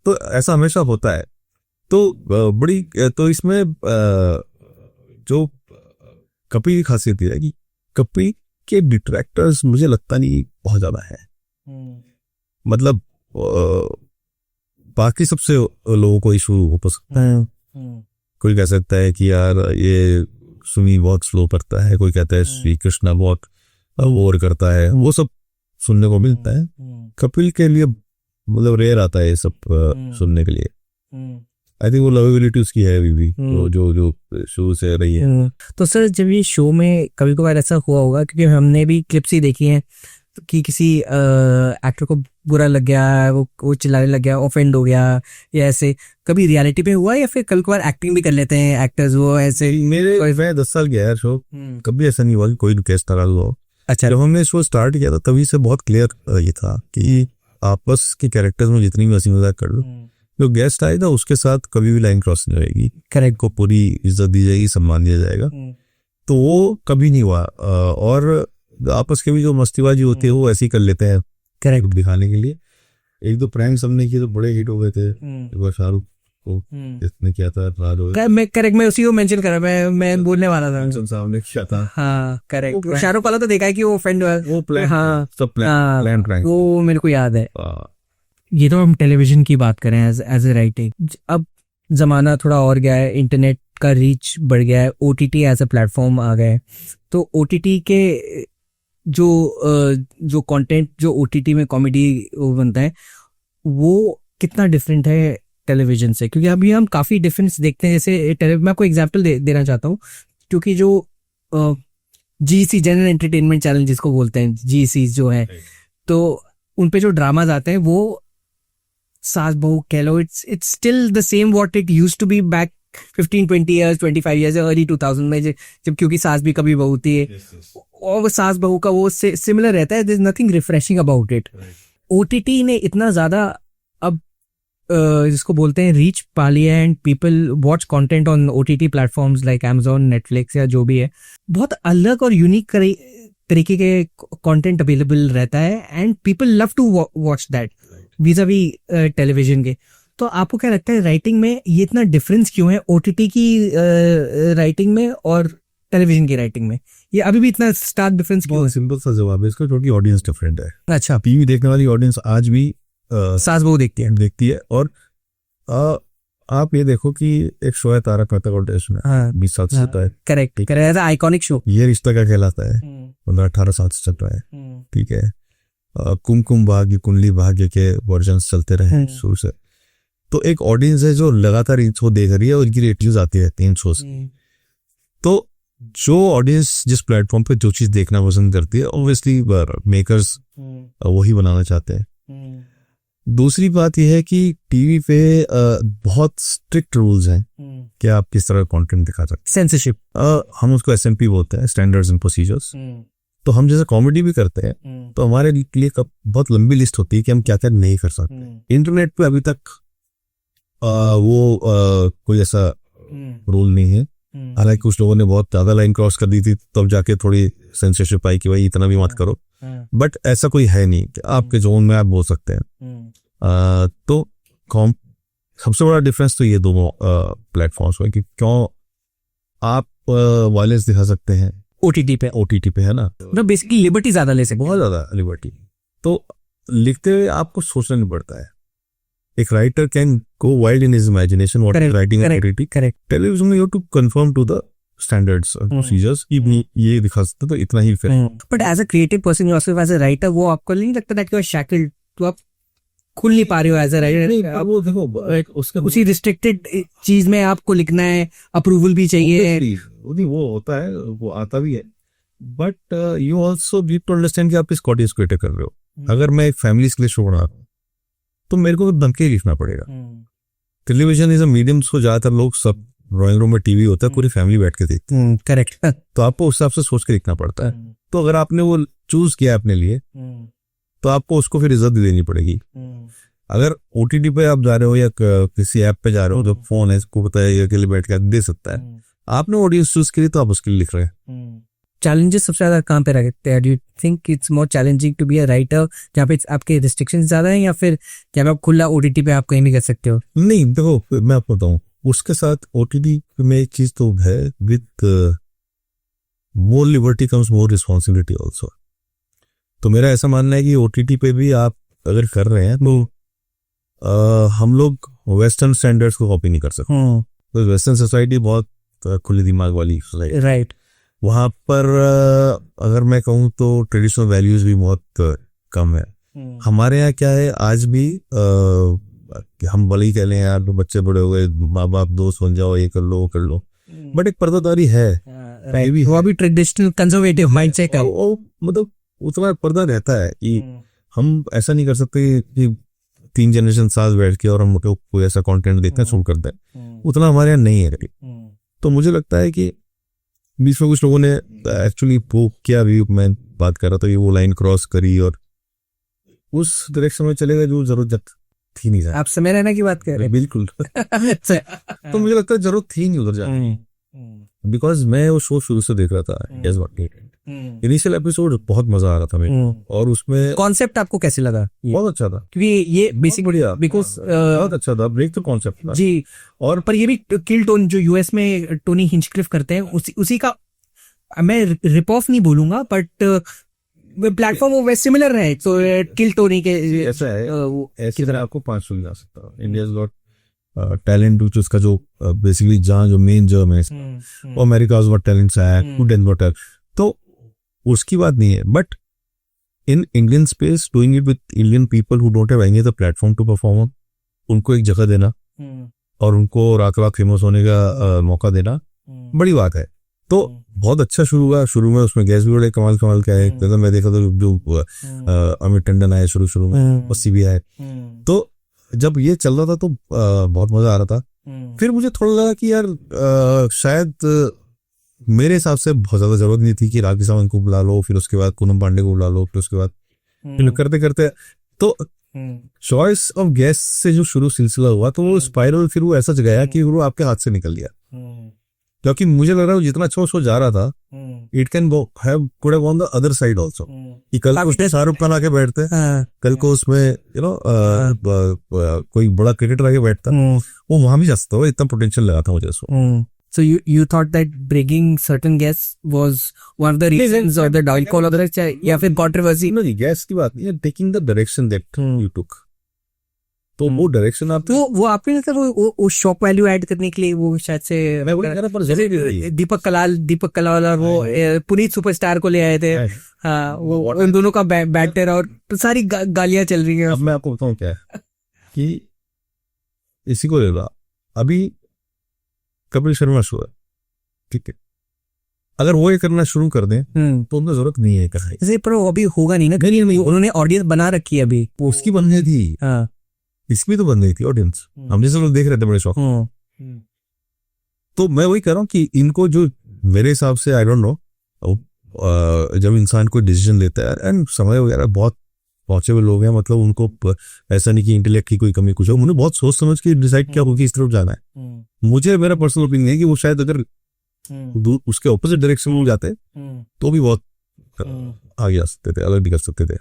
तो ऐसा हमेशा होता है। तो बड़ी तो इसमें जो कपिल की खासियत है कि कपिल के डिट्रैक्टर्स मुझे लगता नहीं बहुत ज्यादा है। मतलब बाकी सबसे लोगों को इशू हो सकता है, कोई कह सकता है कि यार ये सुनी बहुत स्लो करता है, कोई कहता है श्री कृष्णा बहुत ओवर करता है, वो सब सुनने को मिलता है। कपिल के लिए मतलब रेयर आता है ये सब सुनने के लिए। आई थिंक वो लवेबिलिटी उसकी है अभी भी, तो जो शुरू से रही है। तो सर जब ये शो में कभी कभार ऐसा हुआ होगा, क्योंकि हमने भी क्लिप्स ही देखी हैं कि किसी एक्टर को बुरा लग गया, वो चिल्लाने लग गया, ऑफेंड हो गया, या ऐसे कभी रियलिटी पे हुआ, या फिर कभी कभार एक्टिंग भी कर लेते हैं एक्टर्स वो ऐसे? मैं 10 साल गया यार शो, कभी ऐसा नहीं हुआ कि कोई रिक्वेस्ट नाराज हुआ। अच्छा, जब हमने शो स्टार्ट किया था तभी से बहुत क्लियर ये था कि आपस के कैरेक्टर्स में जितनी भी हंसी मजाक कर लो, जो गेस्ट आए था उसके साथ कभी भी लाइन क्रॉस नहीं होगी, करेक्ट, को पूरी इज्जत दी जाएगी, सम्मान दिया जाएगा। तो वो कभी नहीं हुआ। और आपस के भी जो मस्तीबाजी होती है वो ऐसे ही कर लेते हैं, करेक्ट, दिखाने के लिए। एक दो प्रैंक्स हमने किए तो बड़े हिट हो गए थे। एक बार शाहरुख को इसने किया था, मैं उसी को मेंशन कर रहा, मैं बोलने वाला था, सामने किया था। हाँ, करेक्ट। शाहरुख वाला तो देखा है कि वो ऑफेंड हुआ, वो प्लान, हाँ, सब प्लान प्रैंक, वो मेरे को याद है। ये तो हम टेलीविजन की बात करें एज ए राइटिंग। अब जमाना थोड़ा और गया है, इंटरनेट का रीच बढ़ गया है, ओटीटी एज अ प्लेटफॉर्म आ गए। तो ओटीटी के जो कंटेंट जो ओटीटी में कॉमेडी बनता है वो कितना डिफरेंट है टेलीविजन से? क्योंकि अभी हम काफ़ी डिफरेंस देखते हैं। जैसे मैं आपको एग्जांपल देना चाहता हूँ, क्योंकि जो जीसी जनरल एंटरटेनमेंट चैनल जिसको बोलते हैं, जीसी जो है, तो उन पे जो ड्रामाज आते हैं वो सास बहू कह लो, it's still the same what it used to be back 15-20 years 25 years early 2000 में, जब क्योंकि सास भी कभी बहू थी, और वो सास बहू का वो सिमिलर रहता है, there is nothing refreshing about it. OTT ने इतना ज्यादा अब जिसको बोलते हैं रीच पा लिया है, and people watch content on OTT platforms like Amazon, Netflix या जो भी है, बहुत अलग और यूनिक तरीके के कंटेंट अवेलेबल रहता है, and people love to watch that vis-a-vis television के। तो आपको क्या लगता है राइटिंग में ये इतना डिफरेंस क्यों है, ओटीटी की राइटिंग में और टेलीविजन की राइटिंग में? ये अभी भी इतना स्टार्क डिफरेंस क्यों है? सिंपल सा जवाब है इसका, क्योंकि ऑडियंस डिफरेंट है। अच्छा, टीवी देखने वाली ऑडियंस आज भी सास बहू देखती है। और आप ये देखो कि एक शो है तारक मेहता का उल्टा चश्मा, 20 साल से चलता है, करेक्ट, आइकॉनिक शो। ये रिश्ता क्या कहलाता है, 15-18 साल से चल रहा है, ठीक है। कुमकुम भाग्य, कुंडली भाग्य के वर्जन्स चलते रहे शुरू से। तो एक ऑडियंस है जो लगातार इन शो देख रही है, और इनकी रेटिंग्स आती रहती हैं इन शो से। तो जो ऑडियंस जिस प्लेटफॉर्म पे जो चीज देखना पसंद करती है, ऑब्वियसली मेकर्स वही बनाना चाहते हैं। दूसरी बात यह है कि टीवी पे बहुत स्ट्रिक्ट रूल्स हैं कि आप किस तरह का कंटेंट दिखा सकते हैं। सेंसरशिप, हम उसको SMP बोलते हैं, स्टैंडर्ड्स एंड प्रोसीजर्स। तो हम जैसे कॉमेडी भी करते हैं तो हमारे लिए बहुत लंबी लिस्ट होती है कि हम क्या क्या नहीं कर सकते। इंटरनेट पे अभी तक वो कोई ऐसा रोल नहीं है। हालांकि कुछ लोगों ने बहुत ज्यादा लाइन क्रॉस कर दी थी, तब जाके थोड़ी सेंसरशिप आई कि भाई इतना भी मत करो, बट ऐसा कोई है नहीं कि आपके जोन में आप बोल सकते हैं। तो सबसे बड़ा डिफरेंस तो ये दोनों प्लेटफॉर्म्स में कि क्यों आप वायलेंस दिखा सकते हैं ओटीटी पे है ना, मतलब बेसिकली लिबर्टी ज्यादा ले सकते हैं। बहुत ज्यादा लिबर्टी। तो लिखते हुए आपको सोचना नहीं पड़ता है। एक writer can go wild in his imagination what is writing an OTT. Correct. Television में you have to confirm to the standards और प्रोसीजर्स कि ये दिखा सकते तो इतना ही फिर। But as a creative person yourself as a writer, वो आपको नहीं लगता दैट यू आर शैकल्ड, तो आप खुल नहीं पा रहे हो एज अ राइटर? वो देखो उसके उसी रिस्ट्रिक्टेड चीज में आपको लिखना है, अप्रूवल भी चाहिए। वो होता है, वो आता भी है, but you also need to understand कि आप इस ऑडियंस को कैटर कर रहे हो। अगर मैं एक फैमिली के लिए शो बना रहा हूँ तो मेरे को दम के लिखना पड़ेगा। टेलीविजन इज अ मीडियम, सो ज्यादातर लोग सब ड्राइंग रूम में टीवी होता है, पूरी फैमिली बैठ के देखते हैं। करेक्ट। तो आपको उस हिसाब से सोच के लिखना पड़ता है। तो अगर आपने वो चूज किया अपने लिए तो आपको उसको फिर इज्जत देनी पड़ेगी। अगर ओटीटी पे आप जा रहे हो या किसी ऐप पे जा रहे हो, जो फोन है इसको पता है ये अकेले बैठ के दे सकता है, आपने ऑडियंस चूज करी तो आप उसके लिए लिख रहे हैं। चैलेंजेस सबसे ज्यादा कहाँ पे रहते हैं? Do you think it's more challenging to be a writer जहाँ पे आपके रिस्ट्रिक्शंस ज्यादा हैं, या फिर जहाँ आप खुला ओटीटी पे आप कहीं भी कर सकते हो? नहीं, देखो मैं आपको बताऊं, उसके साथ ओटीटी में एक चीज तो है, with more liberty comes more responsibility also. तो मेरा ऐसा मानना है कि ओटीटी पे भी आप अगर कर रहे हैं तो हम लोग वेस्टर्न स्टैंडर्ड्स को कॉपी नहीं कर सकते। तो वेस्टर्न सोसाइटी बहुत खुले दिमाग वाली सोसाइटी, राइट। वहां पर अगर मैं कहूँ तो ट्रेडिशनल वैल्यूज भी बहुत कम है। हमारे यहाँ क्या है, आज भी हम भले ही कह लें यार बच्चे बड़े हो गए, माँ बाप दोस्त बन जाओ, ये कर लो वो कर लो, बट एक पर्दादारी है। वो अभी ट्रेडिशनल कंजर्वेटिव माइंडसेट है, मतलब उतना पर्दा रहता है कि हम ऐसा नहीं कर सकते कि 3 जनरेशन साथ बैठ के और हम कोई ऐसा कंटेंट देखना शुरू कर दें, उतना हमारे यहाँ नहीं है। तो मुझे लगता है कि बीच में कुछ लोगों ने एक्चुअली वो क्या, भी मैं बात कर रहा था, ये वो लाइन क्रॉस करी और उस डायरेक्शन में चले गए जो जरूरत थी नहीं। आप समय रहना की बात कर रहे हैं? बिल्कुल। तो मुझे लगता है जरूरत थी नहीं उधर जाने, बिकॉज मैं वो शो शुरू से देख रहा था। इनिशियल एपिसोड बहुत मजा आ रहा था मेरे, और उसमें कॉन्सेप्ट आपको कैसे लगा? बहुत अच्छा था, क्योंकि ये बेसिक बढ़िया, बिकॉज बहुत अच्छा था, ब्रेक थ्रू कॉन्सेप्ट जी। और पर ये भी किल टोन जो यूएस में टोनी हिंचक्लिफ करते हैं, उसी का मैं रिप ऑफ नहीं बोलूंगा, बट प्लेटफॉर्म वो सिमिलर है। तो किल टोनी के ऐसा है, ऐसी तरह आपको 5 सुन जा सकता है। इंडियाज गॉट टैलेंट, उसका जो बेसिकली जहाँ जो मेन जर्म है, अमेरिका गॉट टैलेंट्स है, गुड एंड बेटर, तो उसकी बात नहीं है। But in Indian space, doing it with Indian people who don't have any other platform to perform, उनको एक जगह देना और उनको रात रात फेमस होने का मौका देना, बड़ी बात है। तो बहुत अच्छा शुरू हुआ। शुरू में उसमें गैस भी बड़े कमाल का है। तो मैं देखा तो जो अमित टंडन आए शुरू में, बस्सी भी आए, तो जब ये चल रहा था तो बहुत मजा आ रहा था। फिर मुझे थोड़ा लगा कि यार शायद मेरे हिसाब से बहुत ज्यादा जरूरत नहीं थी कि राखी सावंत को बुला लो, फिर उसके बाद पूनम पांडे को बुला लो, फिर उसके बाद फिर करते करते तो चॉइस ऑफ गेस्ट से जो शुरू सिलसिला हुआ, तो वो स्पाइरल फिर वो ऐसा गया कि वो आपके हाथ से निकल गया। क्योंकि मुझे लग रहा है जितना अच्छा शो जा रहा था, it can go could have gone the other side also, कि कल को उसमें शाहरुख खान आके बैठते हैं, कल को उसमें यू नो कोई बड़ा क्रिकेटर आके बैठता, वो वहां भी जा सकता है। इतना पोटेंशियल लगा था मुझे उसको। So you thought that bringing certain guests was one of the reasons, or the downfall of the, या फिर controversy? No, guests की बात नहीं है, taking the direction that you took. तो वो डायरेक्शन आप तो वो आपने मतलब वो शॉक वैल्यू ऐड करने के लिए वो शायद से मैं वही कह रहा, पर जैसे दीपक कलाल और वो पुनीत सुपरस्टार को ले आए थे। हाँ, वो उन दोनों का बैटर और सारी गालियां चल रही हैं। अब मैं आपको बताऊं क्या है कि इसी को ले लो, अभी कपिल शर्मा शो है, ठीक है, अगर वो ये करना शुरू कर दें तो उनको जरूरत नहीं है करने, पर वो अभी होगा नहीं ना। उन्होंने ऑडियंस बना रखी है अभी, वो उसकी बन गई थी। हाँ, इसकी भी तो बन गई थी ऑडियंस, हम जैसे लोग देख रहे थे बड़े शौक। तो मैं वही कह रहा हूँ कि इनको जो मेरे हिसाब से आई डोंट नो, जब इंसान कोई डिसीजन लेता है एंड समय वगैरह बहुत पहुंचे हुए लोग हैं, मतलब उनको ऐसा नहीं कि इंटेलेक्ट की कोई कमी कुछ हो, उन्होंने बहुत सोच समझ के डिसाइड किया होगी इस तरफ जाना है। मुझे मेरा पर्सनल ओपिनियन है कि वो शायद अगर उसके ऑपोजिट डायरेक्शन में जाते तो भी बहुत आगे जा सकते थे, अलग भी कर सकते थे।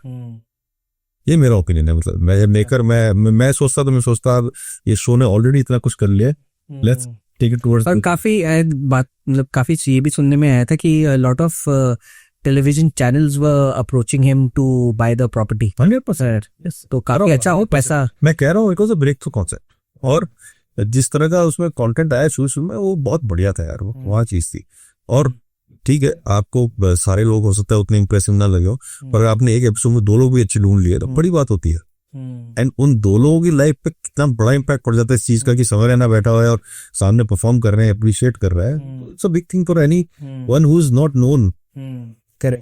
ये मेरा ओपिनियन है। मतलब मैं मेकर मैं सोचता ये शो ने ऑलरेडी इतना कुछ कर लिया है, लेट्स टेक इट टुवर्ड्स। और काफी बात मतलब काफी ये भी सुनने में आया था कि lot of television channels were approaching him to buy the property. 100%। तो काफी अच्छा हो पैसा। मैं कह रहा हूँ it was a breakthrough concept, और जिस तरह का उसमें कंटेंट आया शुरू में वो बहुत बढ़िया था यार, वो वहाँ चीज थी। और ठीक है, आपको सारे लोग हो सकता है उतने इंप्रेसिव ना लगे हो, पर आपने एक एपिसोड में 2 लोग भी अच्छे ढूंढ लिए तो बड़ी बात होती है। एंड उन 2 लोगों की लाइफ पे कितना बड़ा इम्पैक्ट पड़ जाता है इस चीज का कि समझ रहना बैठा हुआ है और सामने परफॉर्म कर रहे हैं, अप्रिशिएट कर रहा है। It's a big thing for any one who is not known.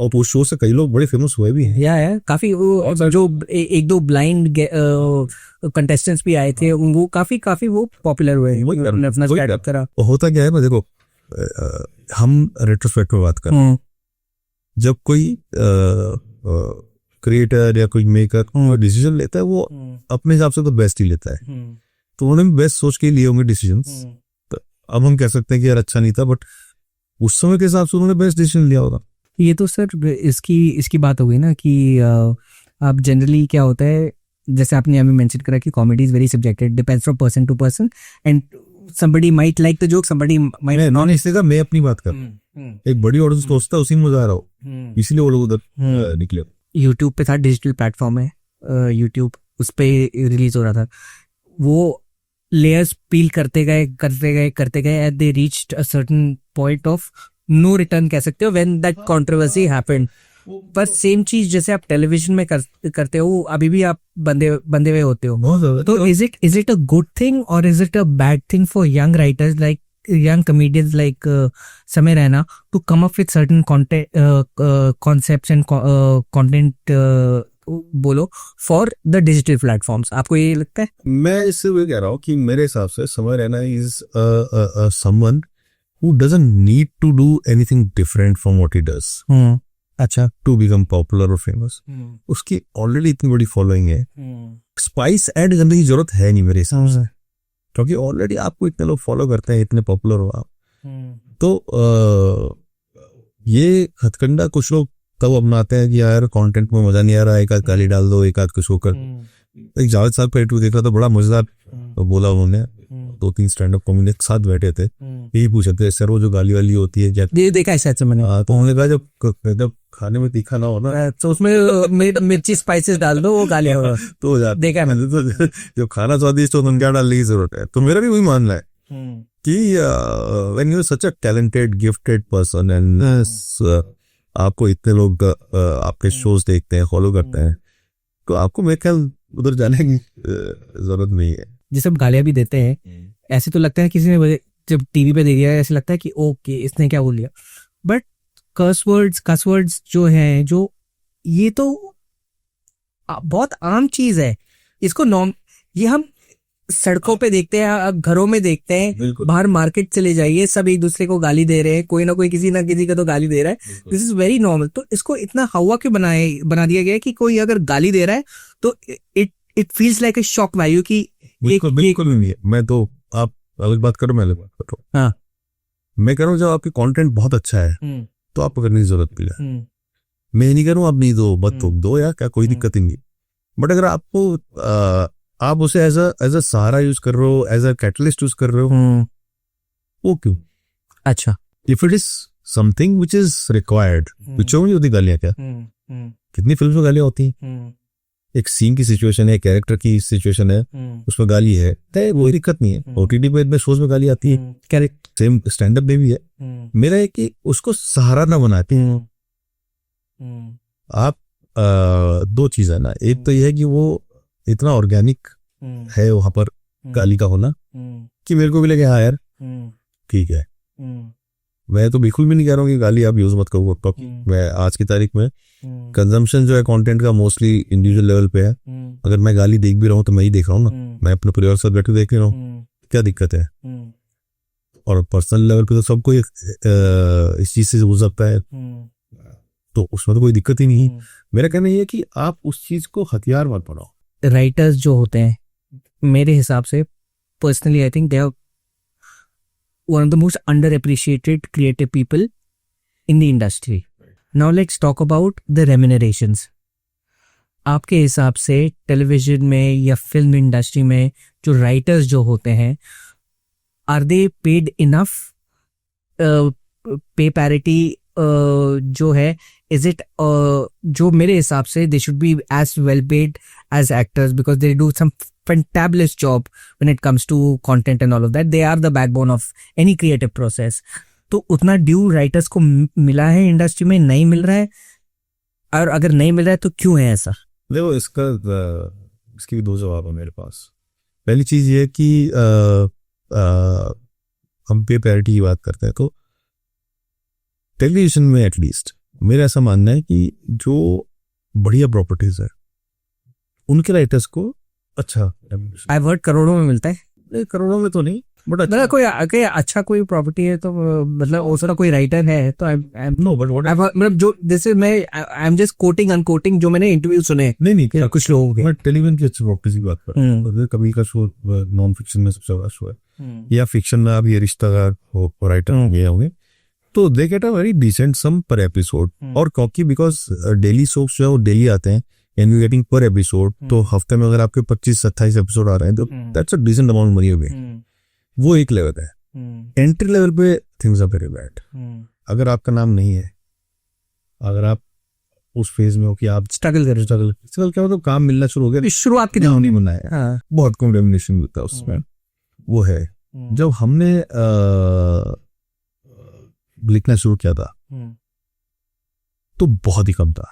और उस शो से कई लोग बड़े फेमस हुए भी हैं। या काफी वो जो एक दो ब्लाइंड कंटेस्टेंट्स भी आए थे, वो काफी वो पॉपुलर हुए अपना स्टार्टअप करा। होता क्या है ना, देखो हम रेट्रोस्पेक्ट में बात कर रहे हैं, जब कोई क्रिएटर या कोई मेकर डिसीजन लेता है वो अपने हिसाब से तो बेस्ट ही लेता है, तो उन्होंने बेस्ट सोच के लिए होंगे डिसीजंस। तो अब हम कह सकते हैं कि यार अच्छा नहीं था, बट उस समय के हिसाब से उन्होंने बेस्ट डिसीजन लिया होगा। ये तो सर इसकी बात हो गई ना कि आप जनरली क्या होता है, जैसे आपने अभी मेंशन करा कि comedy is very subjective, depends from person to person, and somebody might like the joke, somebody might not। इसलिए मैं अपनी बात कर रहा हूँ, एक बड़ी ऑडियंस सोचता है उसी में मजा आ रहा हो, इसीलिए वो लोग उधर निकले। यूट्यूब पे था, डिजिटल प्लेटफॉर्म है यूट्यूब, उस पे रिलीज हो रहा था। वो लेयर्स पील करते गए at they reached a certain point of no return कह सकते हो, व्हेन दैट कंट्रोवर्सी हैपेंड। पर सेम चीज जैसे आप टेलीविजन में करते हो, अभी भी आप बंधे हुए होते हो। तो is it a good thing और is it a bad thing for young writers like young comedians like Samay Raina to come up with certain concepts and content बोलो for the digital platforms? आपको ये लगता है? मैं इससे वो कह रहा हूँ कि मेरे हिसाब से समय Raina is someone who doesn't need to do anything different from what he does. अच्छा, to become popular or famous. उसकी ऑलरेडी इतनी बड़ी फॉलोइंग है, स्पाइस ऐड करने की जरूरत है नहीं मेरे हिसाब से, क्योंकि ऑलरेडी आपको इतने लोग फॉलो करते हैं, इतने पॉपुलर हो आप। तो ये हथकंडा कुछ लोग तब अपनाते हैं कि यार कंटेंट में मजा नहीं आ रहा, एक आध गाली डाल दो, एक आध कुछ होकर। एक जावेद साहब का इंटरव्यू देख रहा था, बड़ा मजेदार बोला उन्होंने। 2-3 स्टैंड अप कॉमेडी साथ बैठे थे, यही पूछे थे सर वो जो गाली वाली होती है क्या देखा है शायद से मैंने। तो उन्होंने कहा जब खाने में तीखा ना हो ना तो उसमें मिर्ची स्पाइसेस डाल दो, वो गाली हो तो हो जाता। देखा है मैंने। तो जब खाना स्वादिष्ट हो तो क्या डालने की जरूरत है। तो मेरा भी वही मानना है कि when you are such a talented gifted person and आपको इतने लोग आपके शोज देखते हैं, फॉलो करते हैं, तो आपको मेरे ख्याल उधर जाने की जरूरत नहीं है। जैसे हम गालियां भी देते हैं, ऐसे तो लगता है किसी ने जब टीवी पे दे दिया, ऐसे लगता है कि ओके इसने क्या बोल दिया, बट कस वर्ड्स जो हैं, जो ये तो बहुत आम चीज है। इसको ये हम सड़कों पे देखते हैं, घरों में देखते हैं, बाहर मार्केट चले जाइए, सब एक दूसरे को गाली दे रहे हैं, कोई ना कोई किसी ना किसी का तो गाली दे रहा है। This is very normal. तो इसको इतना हवा क्यों बना दिया गया है कि कोई अगर गाली दे रहा है तो it feels like a shock value की। बिल्कुल नहीं है। मैं तो आप अलग बात करो, मैं अलग बात कर रहा हूँ। हाँ, मैं कह रहा हूँ जब आपकी कंटेंट बहुत अच्छा है तो आपको करने की जरूरत भी है। मैं नहीं कह रहा हूँ आप नहीं दो, मत दो या क्या, कोई दिक्कत ही नहीं। बट अगर आपको आप उसे एज अ सहारा यूज कर रहे हो, एज अ कैटलिस्ट यूज कर रहे हो, वो क्यों? अच्छा, if it is something which is required, picture में नहीं होती गालियां क्या? कितनी फिल्म में गालियां होती हैं। एक सीन की सिचुएशन है, कैरेक्टर की सिचुएशन है, उसमें गाली है, तो वो दिक्कत नहीं है। ओटीटी पे इतने शोज में गाली आती है, कैरेक्टर सेम स्टैंड अप में भी है। मेरा है कि उसको सहारा ना बनाते आप। 2 चीज है ना, एक तो ये है कि वो इतना ऑर्गेनिक है वहां पर गाली का होना कि मेरे को भी लगे हाँ यार ठीक है। मैं तो बिल्कुल भी नहीं कह रहा हूँ कि गाली आप यूज मत करो, क्योंकि मैं आज की तारीख में कंजम्पशन जो है कंटेंट का मोस्टली इंडिविजुअल लेवल पे है। अगर मैं गाली देख भी रहा हूँ तो मैं ही देख रहा हूँ ना, मैं अपने परिवार के साथ बैठे देख रहा हूँ, क्या दिक्कत है? और पर्सनल लेवल पे तो सबको इस चीज से हो सकता है। तो उसमें तो कोई दिक्कत ही नहीं है। मेरा कहना ये है कि आप उस चीज को हथियार मत बनाओ। राइटर्स जो होते हैं, मेरे हिसाब से personally I think they are one of the most underappreciated creative people in the industry. Now let's talk about the remunerations. आपके हिसाब से टेलीविजन में या फिल्म इंडस्ट्री में जो राइटर्स जो होते हैं, are they paid enough? Pay parity जो है, इज इट जो मेरे हिसाब से they should be as well paid as actors because they do some fantabulous job when it comes to content and all of that. They are the backbone of any creative process. तो उतना ड्यू राइटर्स को मिला है इंडस्ट्री में, नहीं मिल रहा है? और अगर नहीं मिल रहा है तो क्यों है ऐसा? देखो, इसकी भी दो जवाब है मेरे पास। पहली चीज ये कि हम पे पैरिटी की बात करते हैं तो टेलीविजन में एटलीस्ट मेरा ऐसा मानना है कि जो बढ़िया प्रॉपर्टीज है उनके राइटर्स को अच्छा आई वर्ड करोड़ों में मिलता है। करोड़ों में तो नहीं, बट मतलब कोई अच्छा कोई प्रॉपर्टी है तो मतलब उसका कोई राइटर है तो नो, बट मतलब जो जैसे मैं I am just coating uncoating जो मैंने इंटरव्यू सुने नहीं कुछ लोगों के। मैं टेलीविजन की अच्छी प्रॉपर्टीज की बात कर रहा हूँ। कभी का शो नॉन फिक्शन में सबसे बड़ा शो है, या फिक्शन में आप ये रिश्तेदार हो राइटर गए होंगे, तो they get a very decent sum per episode. और क्योंकि बिकॉज डेली शोज जो है वो डेली आते हैं एंड यू गेटिंग पर एपिसोड, तो हफ्ते में अगर आपके 25-27 एपिसोड आ रहे हैं तो that's a decent amount money away. वो एक लेवल है। एंट्री लेवल पे थिंग्स आर वेरी बैड। अगर आपका नाम नहीं है, अगर आप उस फेज में हो कि आप स्ट्रगल क्या मतलब काम मिलना शुरू हो गया, शुरुआत के नहीं बनाया, बहुत कम रेम्युनरेशन मिलता है उसमें, वो है। जब हमने लिखना शुरू किया था तो बहुत ही कम था।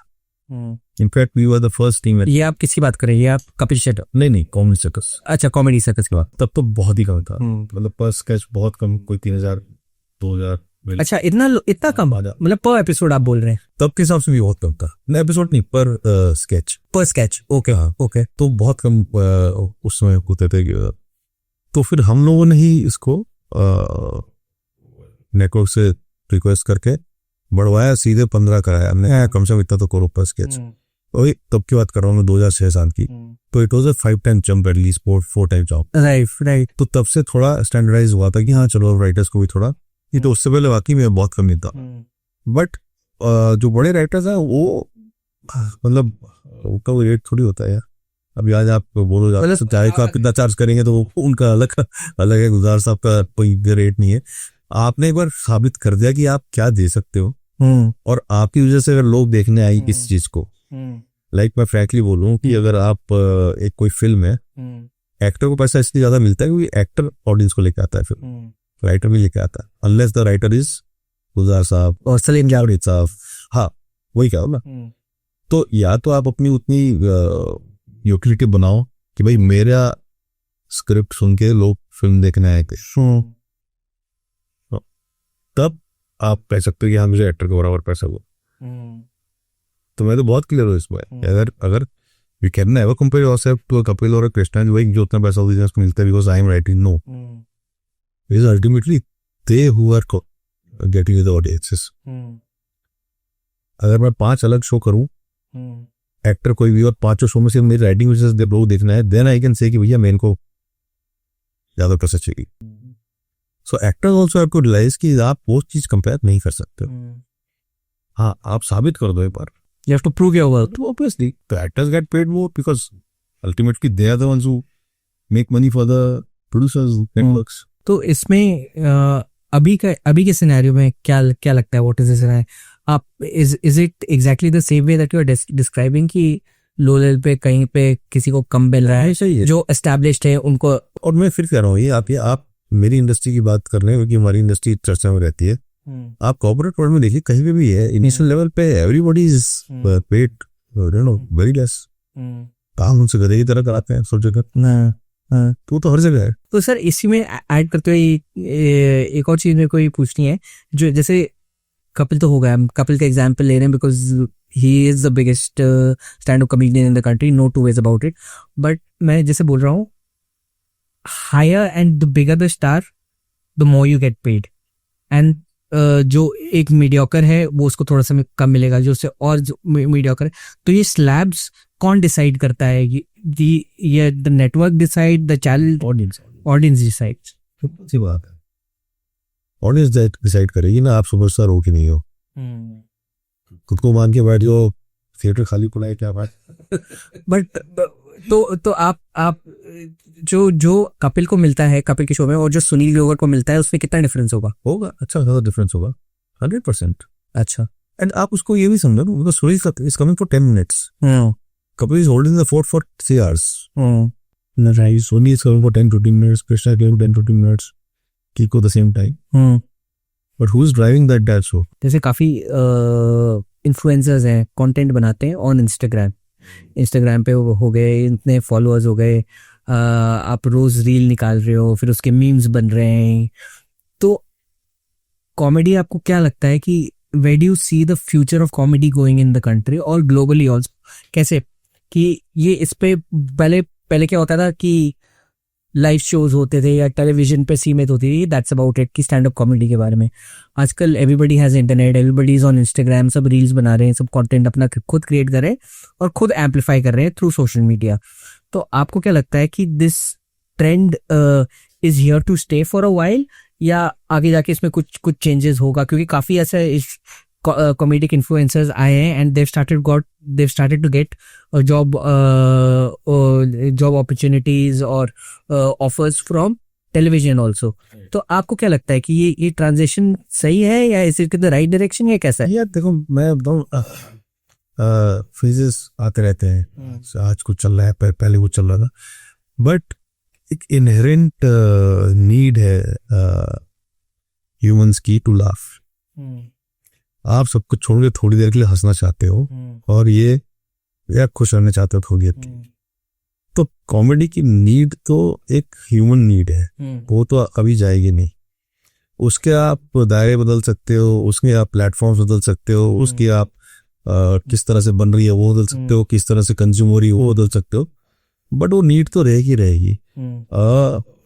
In fact we were the first team. ये आप किसकी बात कर रहे हैं? ये आप कपिल शर्मा? नहीं, कॉमेडी सर्कस। अच्छा, कॉमेडी सर्कस की बात। तब तो बहुत ही कम था, मतलब पर स्केच बहुत कम, कोई 3,000-2,000। अच्छा, इतना कम? मतलब पर एपिसोड आप बोल रहे हैं? तब के हिसाब से भी बहुत कम था। नहीं, एपिसोड नहीं, पर स्केच। ओके, हाँ, ओके, तो बहुत कम उस समय होते थे। तो फिर हम लोगों ने ही इसको नेटवर्क से रिक्वेस्ट करके बढ़वाया, सीधे 15 कराया हमने। कम से कम इतना तो करो पर स्केच। वही तब की बात कर रहा हूँ मैं, 2006 साल की। तो it was a 5 time jump at least, 4 time jump. Right. तो तब से थोड़ा स्टैंडर्डाइज हुआ था कि हाँ चलो राइटर्स को भी थोड़ा, ये तो उससे पहले वाकई में बहुत कम नहीं था। बट जो बड़े राइटर्स हैं वो मतलब उनका वो रेट थोड़ी होता है यार। अभी आज आप बोलो चाहे को आप कितना चार्ज करेंगे तो उनका अलग है। गुजार साहब का कोई रेट नहीं है। आपने एक बार साबित कर दिया कि आप क्या दे सकते हो, और आपकी वजह से अगर लोग देखने आई इस चीज को, लाइक मैं फ्रैंकली बोलूं कि अगर आप एक कोई फिल्म है, एक्टर को पैसा इसलिए ज्यादा मिलता है क्योंकि एक्टर ऑडियंस को लेके आता है, फिर राइटर भी लेके आता है, अनलेस द राइटर इज गुजार साहब और सलीम जावेद साहब। हाँ, वही क्या हो ना। तो या तो आप अपनी उतनी यूटिलिटी बनाओ कि भाई मेरा स्क्रिप्ट सुन के लोग फिल्म देखने आए थे, तब आप कह सकते हो कि हाँ मुझे एक्टर के बराबर पैसा हुआ। तो मैं तो बहुत क्लियर हूँ इसमें। अगर you can never compare yourself to a Kapil और अ कृष्णा जो उतना पैसा उसको मिलता है because I am writing, no, it is ultimately they who are getting the audiences. अगर मैं 5 अलग शो करूं, एक्टर कोई भी, और 5 शो में से मेरी राइटिंग वजह से लोग देखना है, देन आई कैन से कि भैया मेरे को ज्यादा पैसा चाहिए। So actors also have to realize कि आप वो चीज कंपेयर नहीं कर सकते। हाँ, आप साबित कर दो एक बार, you have to prove your worth. Obviously the actors get paid more because ultimately they are the ones who make money for the producers, networks. तो इसमें अभी के सिनेरियो में क्या लगता है? What is this? आप is it exactly the same way that you are describing कि लो लेवल पे कहीं पे किसी को कम मिल रहा है, सही है, जो एस्टैब्लिश्ड है उनको। और मैं फिर कह रहा हूँ ये आप मेरी इंडस्ट्री की बात कर रहे हैं क्योंकि हमारी इंडस्ट्री चर्चा में रहती है। आप कॉर्पोरेट वर्ल्ड में देखिए, कहीं पे भी है, इनिशियल लेवल पे everybody is paid very less. काम उनसे गधे की तरह कराते हैं सब जगह। तो हर जगह है। तो सर इसी में ऐड करते हुए एक और चीज मेरे को ये पूछनी है, जो जैसे कपिल तो हो गया, हम कपिल का एग्जांपल ले रहे हैं because he is the biggest stand up comedian in the country, no two ways about it. But मैं जैसे बोल रहा हूँ, higher and the bigger the star the more you get paid, and जो एक मीडियोकर है वो उसको थोड़ा सा कम मिलेगा, जो उससे और जो मीडियोकर है। तो ये स्लैब्स कौन डिसाइड करता है? ये the network decide, the channel, audience decide? सी बात है, ऑडियंस डिसाइड करेगी ना आप सुपरस्टार हो कि नहीं हो। खुद को मान के बैठ जाओ, थिएटर खाली पड़ा है, क्या बात। बट तो आप जो कपिल को मिलता है कपिल के शो में और जो सुनील ग्रोवर को मिलता है उसमें कितना डिफरेंस होगा? अच्छा खासा डिफरेंस होगा, 100%। अच्छा, एंड आप उसको ये भी समझो ना, because Sunil is coming for 10 minutes, Kapil is holding the fort for 3 hours, right. Sony is coming for 10-15 minutes, Krishna came 10-15 minutes, Kiko the same time. But who is driving that show? जैसे काफी इन्फ्लुएंसर्स हैं, कंटेंट बनाते हैं ऑन इंस्टाग्राम पे हो गए, इतने फॉलोअर्स हो गए, आप रोज रील निकाल रहे हो, फिर उसके मीम्स बन रहे हैं। तो कॉमेडी आपको क्या लगता है कि where do you see the future of comedy going in the country और globally also? कैसे कि ये इस पे पहले क्या होता था कि लाइव शोज होते थे या टेलीविजन पे सीमित होती थी, दैट्स अबाउट इट कि स्टैंड अप कॉमेडी के बारे में। आजकल everybody has internet, everybody is on Instagram, सब रील्स बना रहे हैं, सब कंटेंट अपना खुद क्रिएट कर रहे हैं और खुद एम्पलीफाई कर रहे हैं थ्रू सोशल मीडिया। तो आपको क्या लगता है कि this trend is here to stay for a while या आगे जाके इसमें कुछ चेंजेस होगा? क्योंकि काफी ऐसे कॉमेडिक इन्फ्लुएंसर्स आए हैं and they've started to get job opportunities और offers from television also. तो आपको क्या लगता है कि ये ट्रांजिशन सही है या is it the right direction या कैसा है? यार देखो, मैं बताऊं, फेजेस आते रहते हैं, आज कुछ चल रहा है, पहले कुछ चल रहा था, बट एक इनहेरेंट नीड है ह्यूमंस की टू लाफ। आप सब कुछ छोड़ के थोड़ी देर के लिए हंसना चाहते हो और ये या खुश रहना चाहते हो थोड़ी देर के लिए। तो कॉमेडी की नीड तो एक ह्यूमन नीड है, वो तो कभी जाएगी नहीं। उसके आप दायरे बदल सकते हो, उसके आप प्लेटफॉर्म्स बदल सकते हो, उसकी आप किस तरह से बन रही है वो बदल सकते हो, किस तरह से कंज्यूम हो रही है वो बदल सकते हो, बट वो नीड तो रहेगी।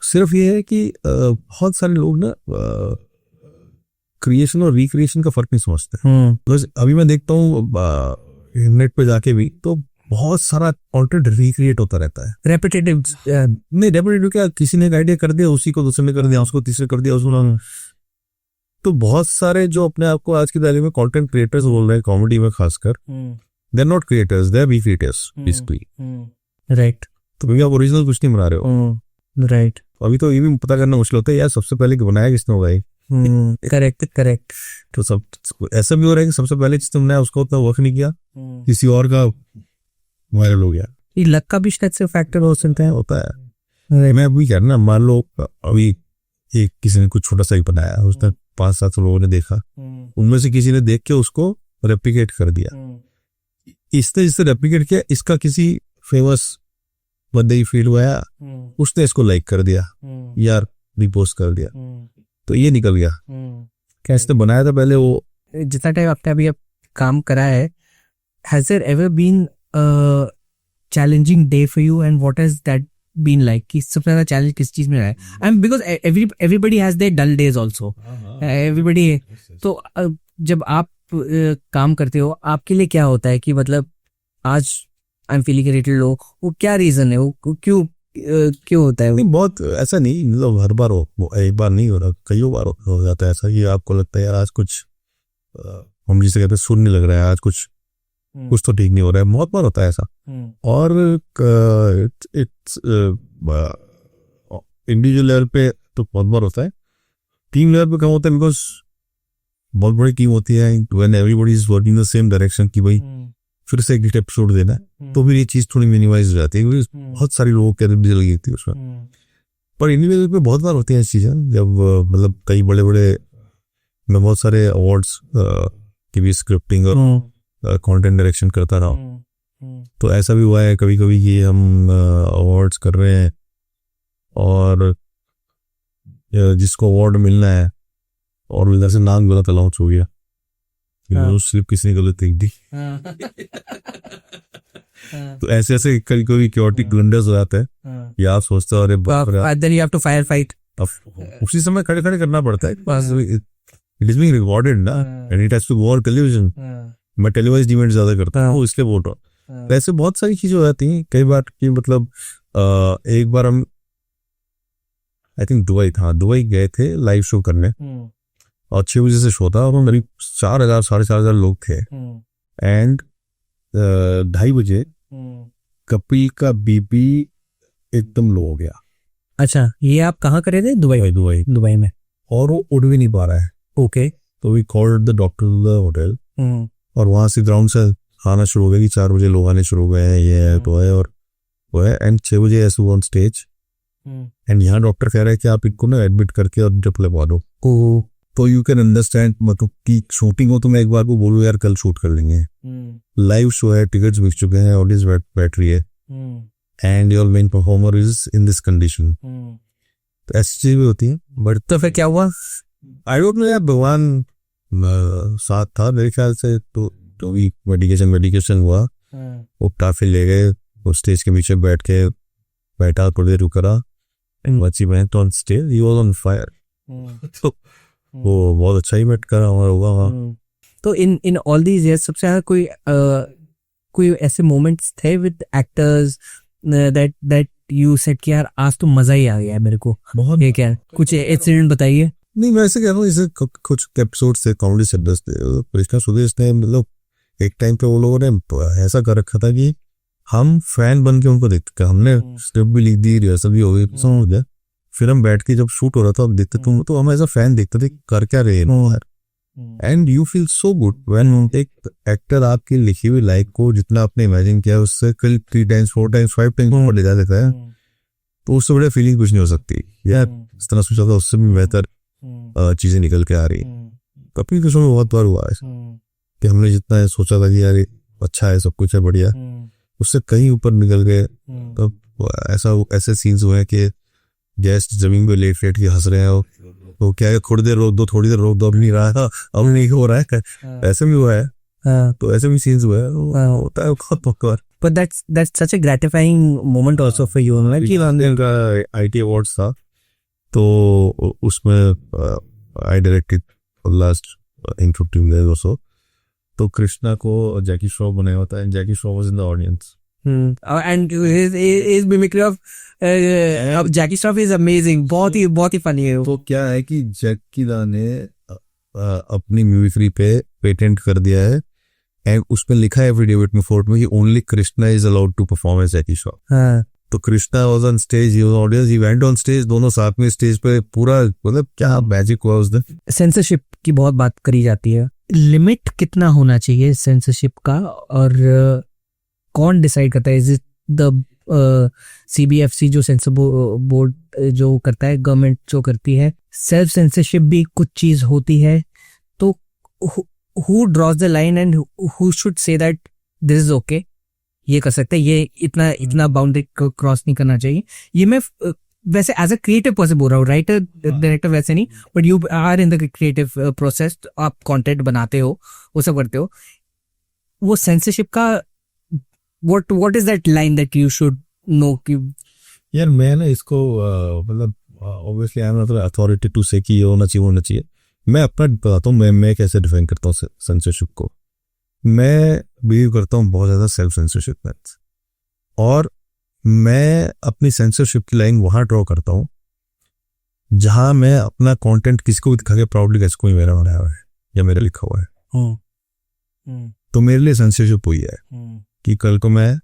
सिर्फ ये है कि बहुत सारे लोग ना क्रिएशन और रिक्रिएशन का फर्क नहीं समझते। बिकॉज अभी मैं देखता हूँ नेट पे जाके भी तो बहुत सारा कंटेंट रिक्रिएट होता रहता है, रेपिटेटिव नहीं रेपिटेटिव क्या, किसी ने एक आइडिया कर दिया, उसी को दूसरे ने कर दिया, उसको तीसरे कर दिया, उसको। तो बहुत सारे जो अपने आप को आज की तारीख में कंटेंट क्रिएटर्स बोल रहे हैं, कॉमेडी में खासकर, they are not creators, they are B creators basically, right. तो क्योंकि आप ओरिजिनल कुछ नहीं बना रहे हो, राइट। अभी तो ये भी पता करना मुश्किल होता है यार सबसे पहले बनाया किसने होगा ये। करेक्ट। तो सब ऐसा भी हो रहा है कि सबसे पहले जिसने बनाया उसका उतना वर्क नहीं किया, किसी और का वायरल हो गया। ये लक का भी शायद से फैक्टर हो सकता है, होता है। मैं अभी कह रहा ना, मान लो अभी एक किसी ने कुछ छोटा सा ही बनाया, उसने 5-7 लोगों ने देखा, उनमें से किसी ने देख के उसको रेप्लिकेट कर दिया। इसने जिससे रेप्लिकेट किया, इसका किसी फेमस बंदे ही फील्ड हुआ, उसने इसको लाइक कर दिया यार, रिपोस्ट कर दिया, तो ये निकल गया। कैसे बनाया था पहले वो, जितना टाइम आपने अभी काम करा है, has there ever been challenging day for you and what has that been like? कि सबसे ज्यादा चैलेंज किस चीज में रहा है? And because everybody has their dull days also, everybody. तो जब आप काम करते हो, आपके लिए क्या होता है कि मतलब आज आई एम फीलिंग लिटिल लो, वो क्या रीजन है, वो क्यों होता है? नहीं, बहुत ऐसा नहीं, मतलब हर बार हो, एक बार नहीं हो रहा, कई बार हो जाता है ऐसा कि आपको लगता है यार आज कुछ हम जिसे कहते हैं सुन नहीं लग रहा है, आज कुछ तो ठीक नहीं हो रहा है। बहुत बार होता है ऐसा। और इंडिविजुअल लेवल पे तो बहुत बार होता है, टीम लेवल पे कम होता है, बिकॉज बहुत बड़ी टीम होती है, when everybody is working the same direction कि भाई फिर से एक एपिसोड देना है, तो फिर ये चीज थोड़ी मिनिमाइज हो जाती है, बहुत सारी लोगों की एनर्जी लगी होती है उसमें। पर इंडिविजुअल पे बहुत बार होती है ऐसी चीजें, जब मतलब कई बड़े मैं बहुत सारे अवार्ड्स की भी स्क्रिप्टिंग और कंटेंट डायरेक्शन करता रहा हूँ, तो ऐसा भी हुआ है कभी कभी कि हम अवार्ड्स कर रहे हैं और जिसको अवार्ड मिलना है और मिलने से नाम गलत अलाउंस हो गया, सिर्फ किसी ने गलत देख दी। तो ऐसे कभी कभी क्योटिक ब्लंडर्स हो जाते हैं, या आप सोचते हो अरे then you have to fire fight, उसी समय खड़े करना पड़ता है। इट इज बीइंग रिकॉर्डेड ना, and it has to go on television. मैं टेलीवाइज्ड इवेंट ज्यादा करता हूँ, इसलिए बोल रहा हूँ। वैसे बहुत सारी चीजें हो जाती हैं कई बार कि मतलब एक बार हम आई थिंक दुबई गए थे लाइव शो करने, और 6 बजे से शो था और करीब 4,000 4,500 लोग थे। एंड 2:30 बजे कपिल का बीपी एकदम लो हो गया। अच्छा, ये आप कहाँ करे थे? दुबई में। और वो उड़ भी नहीं पा रहा है। ओके। तो we called the doctor to the hotel, और वहां से ग्राउंड से आना शुरू हो गया कि 4 बजे लोग आने शुरू हो गए हैं, ये है तो है और वो है। एंड 6 बजे ऐसे ऑन स्टेज, एंड यहाँ डॉक्टर कह रहा है कि आप इनको ना एडमिट करके और ड्रिप लगवा दो। तो यू कैन अंडरस्टैंड, मतलब कि शूटिंग हो तो मैं एक बार को बोलूँ यार कल शूट कर लेंगे, लाइव शो है, टिकट्स बिक चुके हैं, ऑडियंस बैटरी है, and your main performer is in this condition. तो ऐसी चीजें भी होती हैं। बट तो फिर क्या हुआ? आई डोंट नो यार, भगवान साथ था मेरे ख्याल से। तो भी मेडिकेशन हुआ, वो काफी ले गए, वो स्टेज के पीछे बैठा थोड़ी देर रुका, बच्ची went on stage, he was on fire। तो वो बहुत अच्छा इवेंट करा होगा वहाँ। तो इन ऑल दीज इयर्स सबसे ज्यादा कोई ऐसे मोमेंट्स थे with actors that you said कि यार आज तो मजा ही आ गया है मेरे को? बहुत। ये क्या कुछ इंसिडेंट बताइए। नहीं, मैं ऐसे कह रहा हूँ, जैसे कुछ एपिसोड से कॉमेडी सेटर्स थे, कृष्णा सुदेश ने, मतलब एक टाइम पे वो लोगों ने ऐसा कर रखा था कि हम फैन बन के उनको देखते थे। हमने स्क्रिप्ट भी लिख दी, रिहर्सल भी हो गई, सब हो गया, फिर हम बैठ के जब शूट हो रहा था अब देखते तुम, तो हम एज अ फैन देखते थे कर क्या रहे हैं। And you feel so good when एक एक्टर आपकी लिखी हुई लाइक को जितना आपने इमेजिन किया उससे 3 टाइम्स 4 टाइम्स 5 टाइम्स ले जा देता है, तो उससे बड़ा फीलिंग कुछ नहीं हो सकती यार। इस तरह सोचा था उससे भी बेहतर चीजें निकल के आ रही। कपिल के शो में बहुत बार हुआ है कि हमने जितना सोचा था कि यार अच्छा है, सब कुछ है बढ़िया, उससे कहीं ऊपर निकल गए। तब ऐसे सीन्स हुए हैं कि गेस्ट जमीन पे लेट के हंस रहे हैं, तो क्या है थोड़ी देर रोक दो, अब नहीं रहा था, अब नहीं हो रहा है, ऐसे भी हुआ है। तो ऐसे भी सीन्स हुए हैं, होता है बहुत पक्का। But that's such a gratifying moment also for you, right? इनका IT अवार्ड्स था, तो उसमें I directed last in 15 days or so। तो कृष्णा को जैकी श्रॉफ बनाया होता है, Jackie Shroff was in the audience. And his mimicry of Jackie Shroff is amazing, बहुत ही funny है। तो क्या है कि जैकी दा ने अपनी मिमिक्री पे पेटेंट कर दिया है, एंड उसमें लिखा है एफिडेविट में कोर्ट में कि only Krishna is allowed to perform as Jackie Shroff. तो Krishna was on stage, he was audience, he went on stage, दोनों साथ में स्टेज पे, पूरा मतलब क्या मैजिक हुआ उस दिन। सेंसरशिप की बहुत बात करी जाती है, लिमिट कितना होना चाहिए सेंसरशिप का, और कौन डिसाइड करता है? इज इट द CBFC जो सेंसर बोर्ड जो करता है, गवर्नमेंट जो करती है? सेल्फ सेंसरशिप भी कुछ चीज होती है, तो who draws the line and who should say that this is okay, ये कर सकते हैं, ये इतना बाउंड्री क्रॉस नहीं करना चाहिए? ये मैं वैसे एज अ क्रिएटिव पर्सन बोल रहा हूँ, राइटर डायरेक्टर वैसे नहीं, but you are in the creative process, आप कंटेंट बनाते हो, वो सब करते हो। वो सेंसरशिप का what is that line that you should know कि यार मैं ना इसको मतलब obviously I am not authority to say कि ये होना चाहिए। मैं अपना बताता हूँ, मैं कैसे डिफाइन करता हूँ सेंसरशिप को। मैं बिलीव करता हूँ बहुत ज़्यादा सेल्फ सेंसरशिप में, और मैं अपनी सेंसरशिप की लाइन वहाँ ड्रॉ करता हूँ जहाँ मैं अपना कंटेंट किसी को भी दिखा के प्राउडली कह सकूँ मेरा बनाया हुआ है या मेरा लिखा हुआ है। तो मेरे लिए सेंसरशिप हुई है कि कल को मैं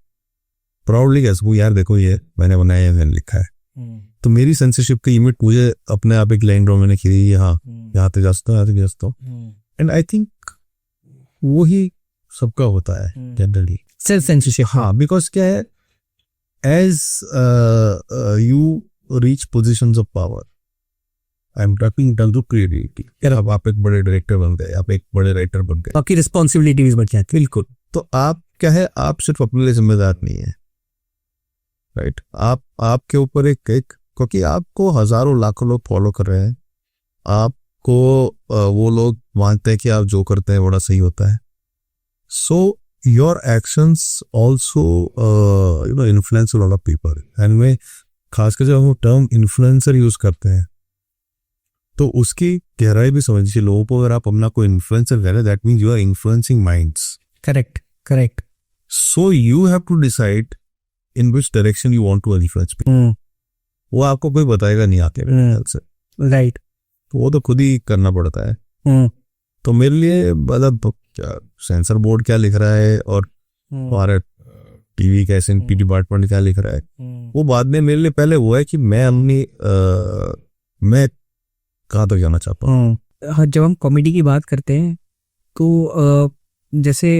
प्राउडली कह सकूँ यार देखो ये मैंने बनाया है, मैंने लिखा है। तो मेरी सेंसरशिप की लिमिट मुझे अपने आप एक लाइन ड्रॉ मैंने की, हाँ यहाँ तक जा सकता हूँ, यहाँ तक जा सकता हूँ। एंड आई थिंक वो ही सबका होता है जनरली, सेल्फ सेंसरशिप। हाँ, बिकॉज क्या है, as you reach positions of power, I am talking in terms of creativity, अब आप एक बड़े डायरेक्टर बन गए, आप एक बड़े राइटर बन गए, आपकी रिस्पॉन्सिबिलिटी भी बढ़ जाती है। बिल्कुल। तो आप क्या है, आप सिर्फ अपने लिए जिम्मेदार नहीं है, राइट? आपके ऊपर एक क्योंकि आपको हजारों लाखों लोग फॉलो कर रहे हैं, आपको वो लोग मानते हैं कि आप जो करते हैं बड़ा सही होता है। So your actions also influence a lot of people. And में खासकर जब हम टर्म इन्फ्लुएंसर यूज करते हैं तो उसकी गहराई भी समझनी चाहिए लोगों को। अगर आप अपना कोई इन्फ्लुएंसर कह रहे हैं, that means you are influencing minds. Correct correct. So you have to decide in which direction you want to influence people. वो आपको कोई बताएगा नहीं आके से, राइट। तो वो तो खुद ही करना पड़ता है। तो मेरे लिए मतलब सेंसर बोर्ड क्या लिख रहा है और हमारा टीवी का एसएनपी डिपार्टमेंट क्या लिख रहा है, वो बाद में। मेरे लिए पहले वो है कि मैं अपनी मैं कहाँ तक जाना चाहता हूँ। जब हम कॉमेडी की बात करते हैं तो जैसे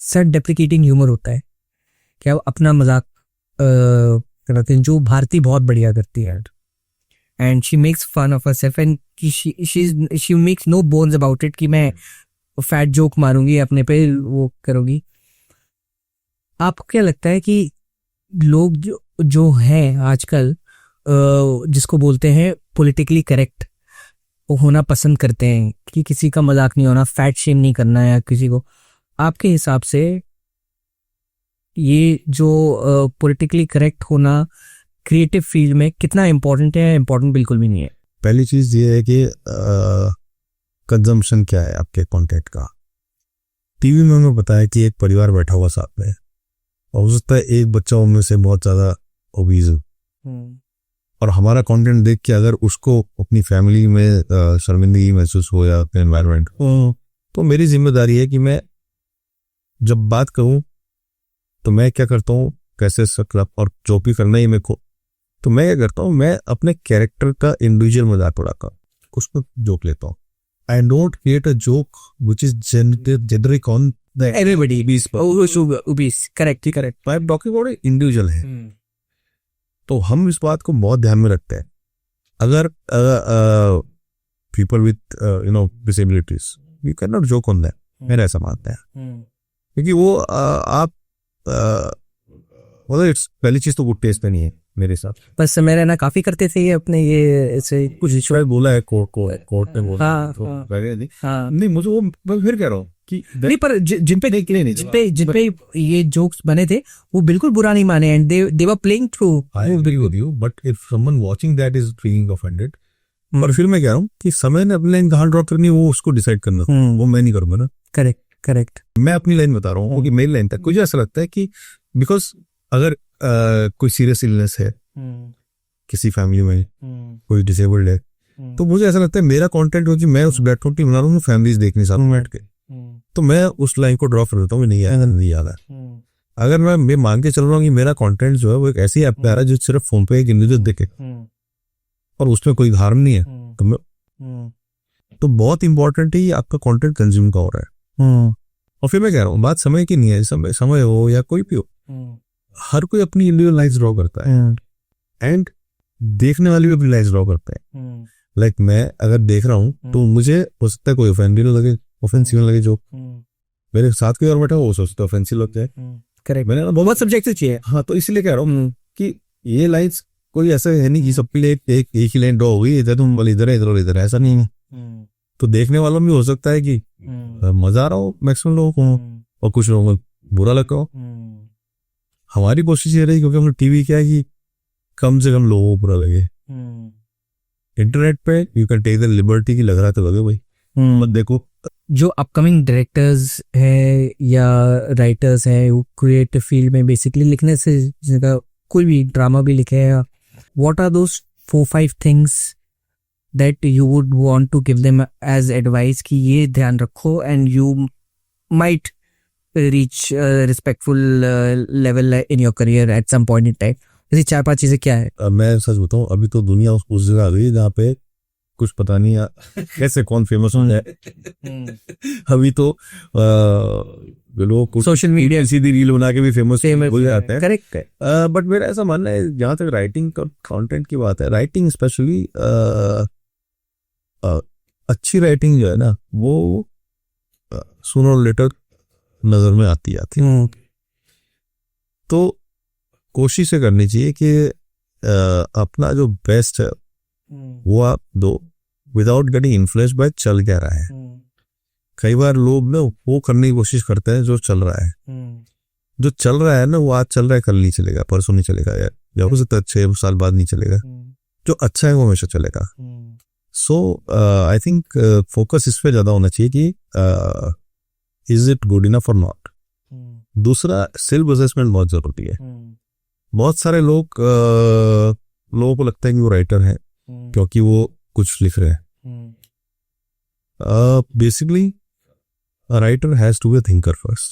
सेल्फ डेप्रिकेटिंग ह्यूमर होता है, क्या अपना मजाक करते हैं, जो भारती बहुत बढ़िया करती है, and she makes fun of herself and she makes no bones about it कि मैं फैट जोक मारूंगी अपने पे, वो करूंगी। आपको क्या लगता है कि लोग जो हैं आजकल जिसको बोलते हैं पॉलिटिकली करेक्ट, वो होना पसंद करते हैं कि किसी का मजाक नहीं होना, फैट शेम नहीं करना है किसी को, आपके हिसाब से ये जो पॉलिटिकली करेक्ट होना क्रिएटिव फील्ड में कितना इम्पोर्टेंट है? इम्पोर्टेंट बिल्कुल भी नहीं है। पहली चीज ये है कि कंजम्पशन क्या है आपके कंटेंट का। टीवी में हमें पता है कि एक परिवार बैठा हुआ साथ में, और हो सकता है एक बच्चा उनमें से बहुत ज्यादा ओबीज हो, और हमारा कंटेंट देख के अगर उसको अपनी फैमिली में शर्मिंदगी महसूस हो या अपने एनवायरनमेंट, तो मेरी जिम्मेदारी है कि मैं जब बात करूं तो मैं क्या करता हूं, कैसे सकल और जो भी करना ही मेरे को, तो मैं क्या करता हूं, मैं अपने कैरेक्टर का इंडिविजुअल मजाक उड़ाकर उसमें जोक लेता हूं। I don't create a joke which is generic on everybody obese, correct correct. I am talking about individual है। तो हम इस बात को बहुत ध्यान में रखते हैं। अगर people with disabilities, we can not joke on that, मेरा ऐसा मानता है, क्योंकि वो आप मतलब इट्स पहली चीज तो गुड टेस्ट पे नहीं है मेरे साथ। बस समय रहना काफी करते थे ये अपने, ये ऐसे कुछ शायद बोला है कोर्ट ने बोला। हाँ, तो हाँ, हाँ। नहीं मुझे वो, मैं फिर कह रहा हूँ कि नहीं, पर जिन पे ये जोक्स बने थे वो बिल्कुल बुरा नहीं माने, and they were playing through. I agree with you, but if someone watching that is feeling offended, पर फिर मैं कह रहा हूँ कि समय ने अपनी लाइन कहाँ ड्रॉप करनी है वो उसको डिसाइड करना, वो मैं नहीं करूंगा ना। Correct correct. मैं अपनी लाइन बता रहा हूँ कि मेरी लाइन तक मुझे ऐसा लगता है कि बिकॉज अगर कोई सीरियस इलनेस है किसी फैमिली में, कोई डिसेबल्ड है, तो मुझे ऐसा लगता है मेरा कंटेंट हो कि मैं उस प्लेटफॉर्म की बना रहा हूँ, फैमिलीज देखने साथ में बैठ के, तो मैं उस लाइन को ड्रॉप कर देता हूँ, नहीं आएगा नहीं आएगा। अगर मैं मान के चल रहा हूँ कि मेरा कंटेंट जो है वो एक ऐसी ऐप पे आ रहा है जो सिर्फ फोन पे एक इंडिविजुअल देखे और उसमें कोई हार्म नहीं है, तो मैं तो बहुत इंपॉर्टेंट है ये आपका कंटेंट कंज्यूम का हो रहा है। और फिर मैं कह रहा हूँ बात समय की नहीं है, समय हो या कोई भी हो, हर कोई अपनी इंडिविजुअल लाइफ ड्रॉ करता है, एंड देखने वाले भी अपनी लाइफ ड्रॉ करते हैं। लाइक मैं अगर देख रहा हूँ तो मुझे हो सकता है कोई ऑफेंसिव लगे जो मेरे साथ कोई और बैठा हो सकता है ऑफेंसिव लग जाए। करेक्ट, मैंने बहुत सब्जेक्टिव चाहिए। हाँ, तो इसलिए कह रहा हूँ कि ये लाइन्स कोई ऐसा है नहीं कि सबके लिए एक ही लाइन ड्रॉ होगी, इधर तुम बोले इधर है इधर ऐसा नहीं है। तो देखने वालों में हो सकता है कि मजा आ रहा हो मैक्सिमम लोगों को, और कुछ लोगों को बुरा लगा हो। हमारी कोशिश ये रही, क्योंकि हम टीवी क्या है कि कम से कम लोगों को बुरा लगे। इंटरनेट पे you can take the liberty की लग रहा तो लगे भाई, मत देखो। जो अपकमिंग डायरेक्टर्स है या राइटर्स है वो क्रिएटिव फील्ड में बेसिकली लिखने से जगह कोई भी ड्रामा भी लिखे है, what are those 4-5 things that you would want to give them as advice कि ये ध्यान रखो and you might reach respectful level in your career at some point in time? ऐसी 4-5 चीजें क्या है? मैं सच बताऊं, अभी तो दुनिया उस जगह आ गई जहाँ पे कुछ पता नहीं कैसे कौन फेमस हो जाए। अभी तो लोग सोशल मीडिया सीधी रील बना के भी फेमस हो जाते हैं। करेक्ट है, बट मेरा ऐसा मानना है जहाँ तक राइटिंग और कंटेंट की बात है, राइटिंग स्पेशली अच्छी राइटिंग जो है ना वो सूनर और लेटर नजर में आती तो कोशिश ये करनी चाहिए कि अपना जो बेस्ट है वो आप दो विदाउट गेटिंग इन्फ्लुएंस बाय चल क्या रहा है। कई बार लोग ना वो करने की कोशिश करते हैं जो चल रहा है, जो चल रहा है ना वो आज चल रहा है, कल नहीं चलेगा, परसों नहीं चलेगा, यार या हो सकता है 6 साल बाद नहीं चलेगा। जो अच्छा है वो हमेशा चलेगा। सो आई थिंक फोकस इस पे ज़्यादा होना चाहिए कि इज इट गुड इनफ और नॉट। दूसरा सेल्फ असेसमेंट बहुत ज़रूरी है। बहुत सारे लोगों को लगता है कि वो राइटर हैं क्योंकि वो कुछ लिख रहे हैं। Basically a writer has to be a thinker first.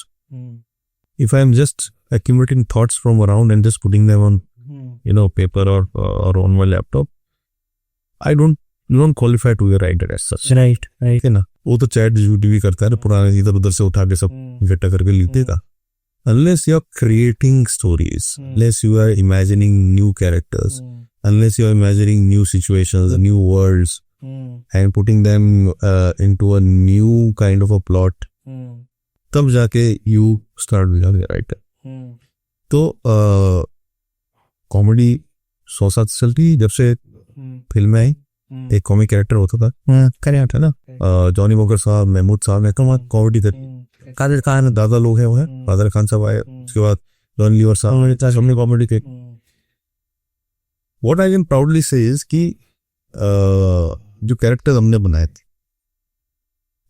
If I am just accumulating thoughts from around and just putting them on, paper or on my laptop, I don't qualify to be a writer as such. Right. है ना? वो तो चैट जीपीटी भी करता है ना, पुराने इधर उधर से उठा के सब इकट्ठा करके लिख देगा। Unless you are creating stories, unless you are imagining new characters, unless you are imagining new situations, new worlds, and putting them into a new kind of a plot, तब जाके you start becoming a writer. तो कॉमेडी 100 साल चलती जब से फिल्में आई। एक कॉमिक कैरेक्टर होता था, करेक्ट है ना, जॉनी वॉकर साहब, महमूद साहब ने कॉमेडी करी। कादर खान, दादा लोग हैं वो है, कादर खान साहब आए, उसके बाद जॉन लीवर साहब, सबने कॉमेडी की। व्हाट आई कैन प्राउडली से इज कि जो कैरेक्टर हमने बनाए थे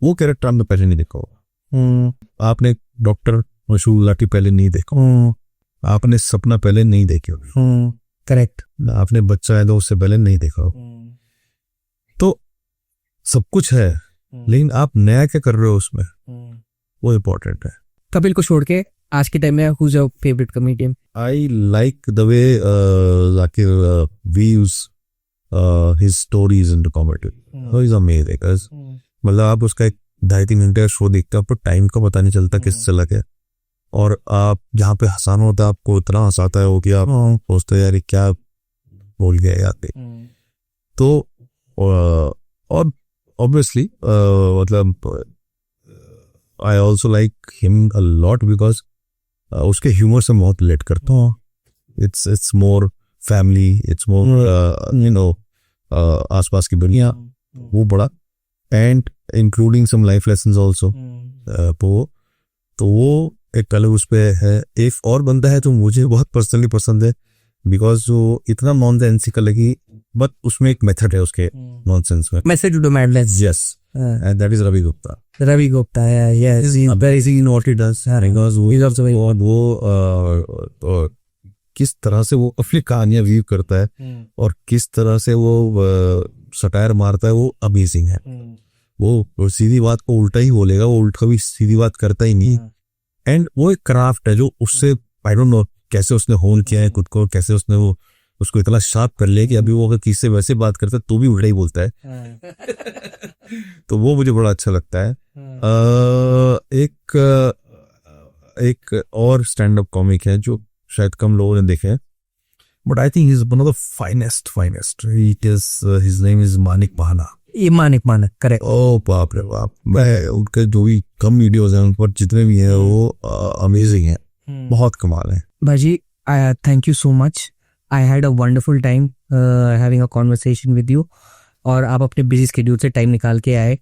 वो कैरेक्टर आपने पहले नहीं देखा होगा। आपने डॉक्टर मशहूर गुलाटी पहले नहीं देखा, आपने सपना पहले नहीं देखी होगी, करेक्ट। आपने बच्चा है तो उससे पहले नहीं देखा होगा। तो सब कुछ है, लेकिन आप नया क्या कर रहे हो उसमें, वो इम्पोर्टेंट है। कपिल को छोड़ के आज के टाइम में who's your favorite comedian? I like the way Zakir weaves his stories into comedy. So he's amazing. मतलब आप उसका एक 2.5-3 घंटे का शो देखते हो, आपको टाइम का पता नहीं चलता किस चला गया, और आप जहाँ पे हंसाना होता है आपको इतना हंसाता है वो कि आप सोचते यार क्या बोल गया याद। तो और ऑब्वियसली मतलब I also like him a lot because उसके ह्यूमर से बहुत रिलेट करता हूँ। It's more family, it's more आसपास की दुनिया, वो बड़ा, and including some life lessons also. तो वो एक अलग उस पे है। एक और बंदा है जो मुझे बहुत पर्सनली पसंद है बिकॉज वो इतना नॉनसेंसिकल है कि बट उसमें एक मेथड है उसके नॉनसेंस में। Message to the madness. Yes, and that is Ravi Gupta. Ravi Gupta, yes. He's amazing in what he does. Because वो किस तरह से वो अपनी कहानियां वीव करता है और किस तरह से वो सटायर मारता है, वो अमेजिंग है। वो सीधी बात को उल्टा ही बोलेगा, वो उल्टा कभी सीधी बात करता ही नहीं। एंड वो एक क्राफ्ट है जो उससे आई डोंट नो कैसे उसने होन किया है खुद को, कैसे उसने वो उसको इतना शार्प कर लिया कि अभी वो अगर किसी से वैसे बात करता है तो भी उल्टा ही बोलता है। तो वो मुझे बड़ा अच्छा लगता है। एक और स्टैंड अप कॉमिक है जो शायद कम लोगों ने देखे हैं, but I think he is one of the finest. It is his name is Manik Mahana. Manik, correct. ओ बाप रे बाप, मैं उनके जो भी कम वीडियोस हैं उन पर जितने भी हैं वो अमेजिंग है, बहुत कमाल है। भाजी, thank you so much. I had a wonderful time having a conversation with you, और आप अपने बिजी स्केड्यूल से टाइम निकाल के आए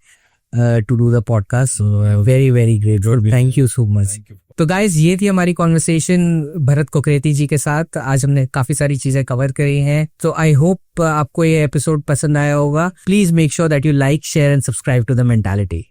to do the podcast. Very very great, thank you so much. तो गाइज, ये थी हमारी कॉन्वर्सेशन भरत कोकरेती जी के साथ। आज हमने काफी सारी चीजें कवर करी हैं, तो आई होप आपको ये एपिसोड पसंद आया होगा। Please make sure that you like, share and subscribe to the mentality.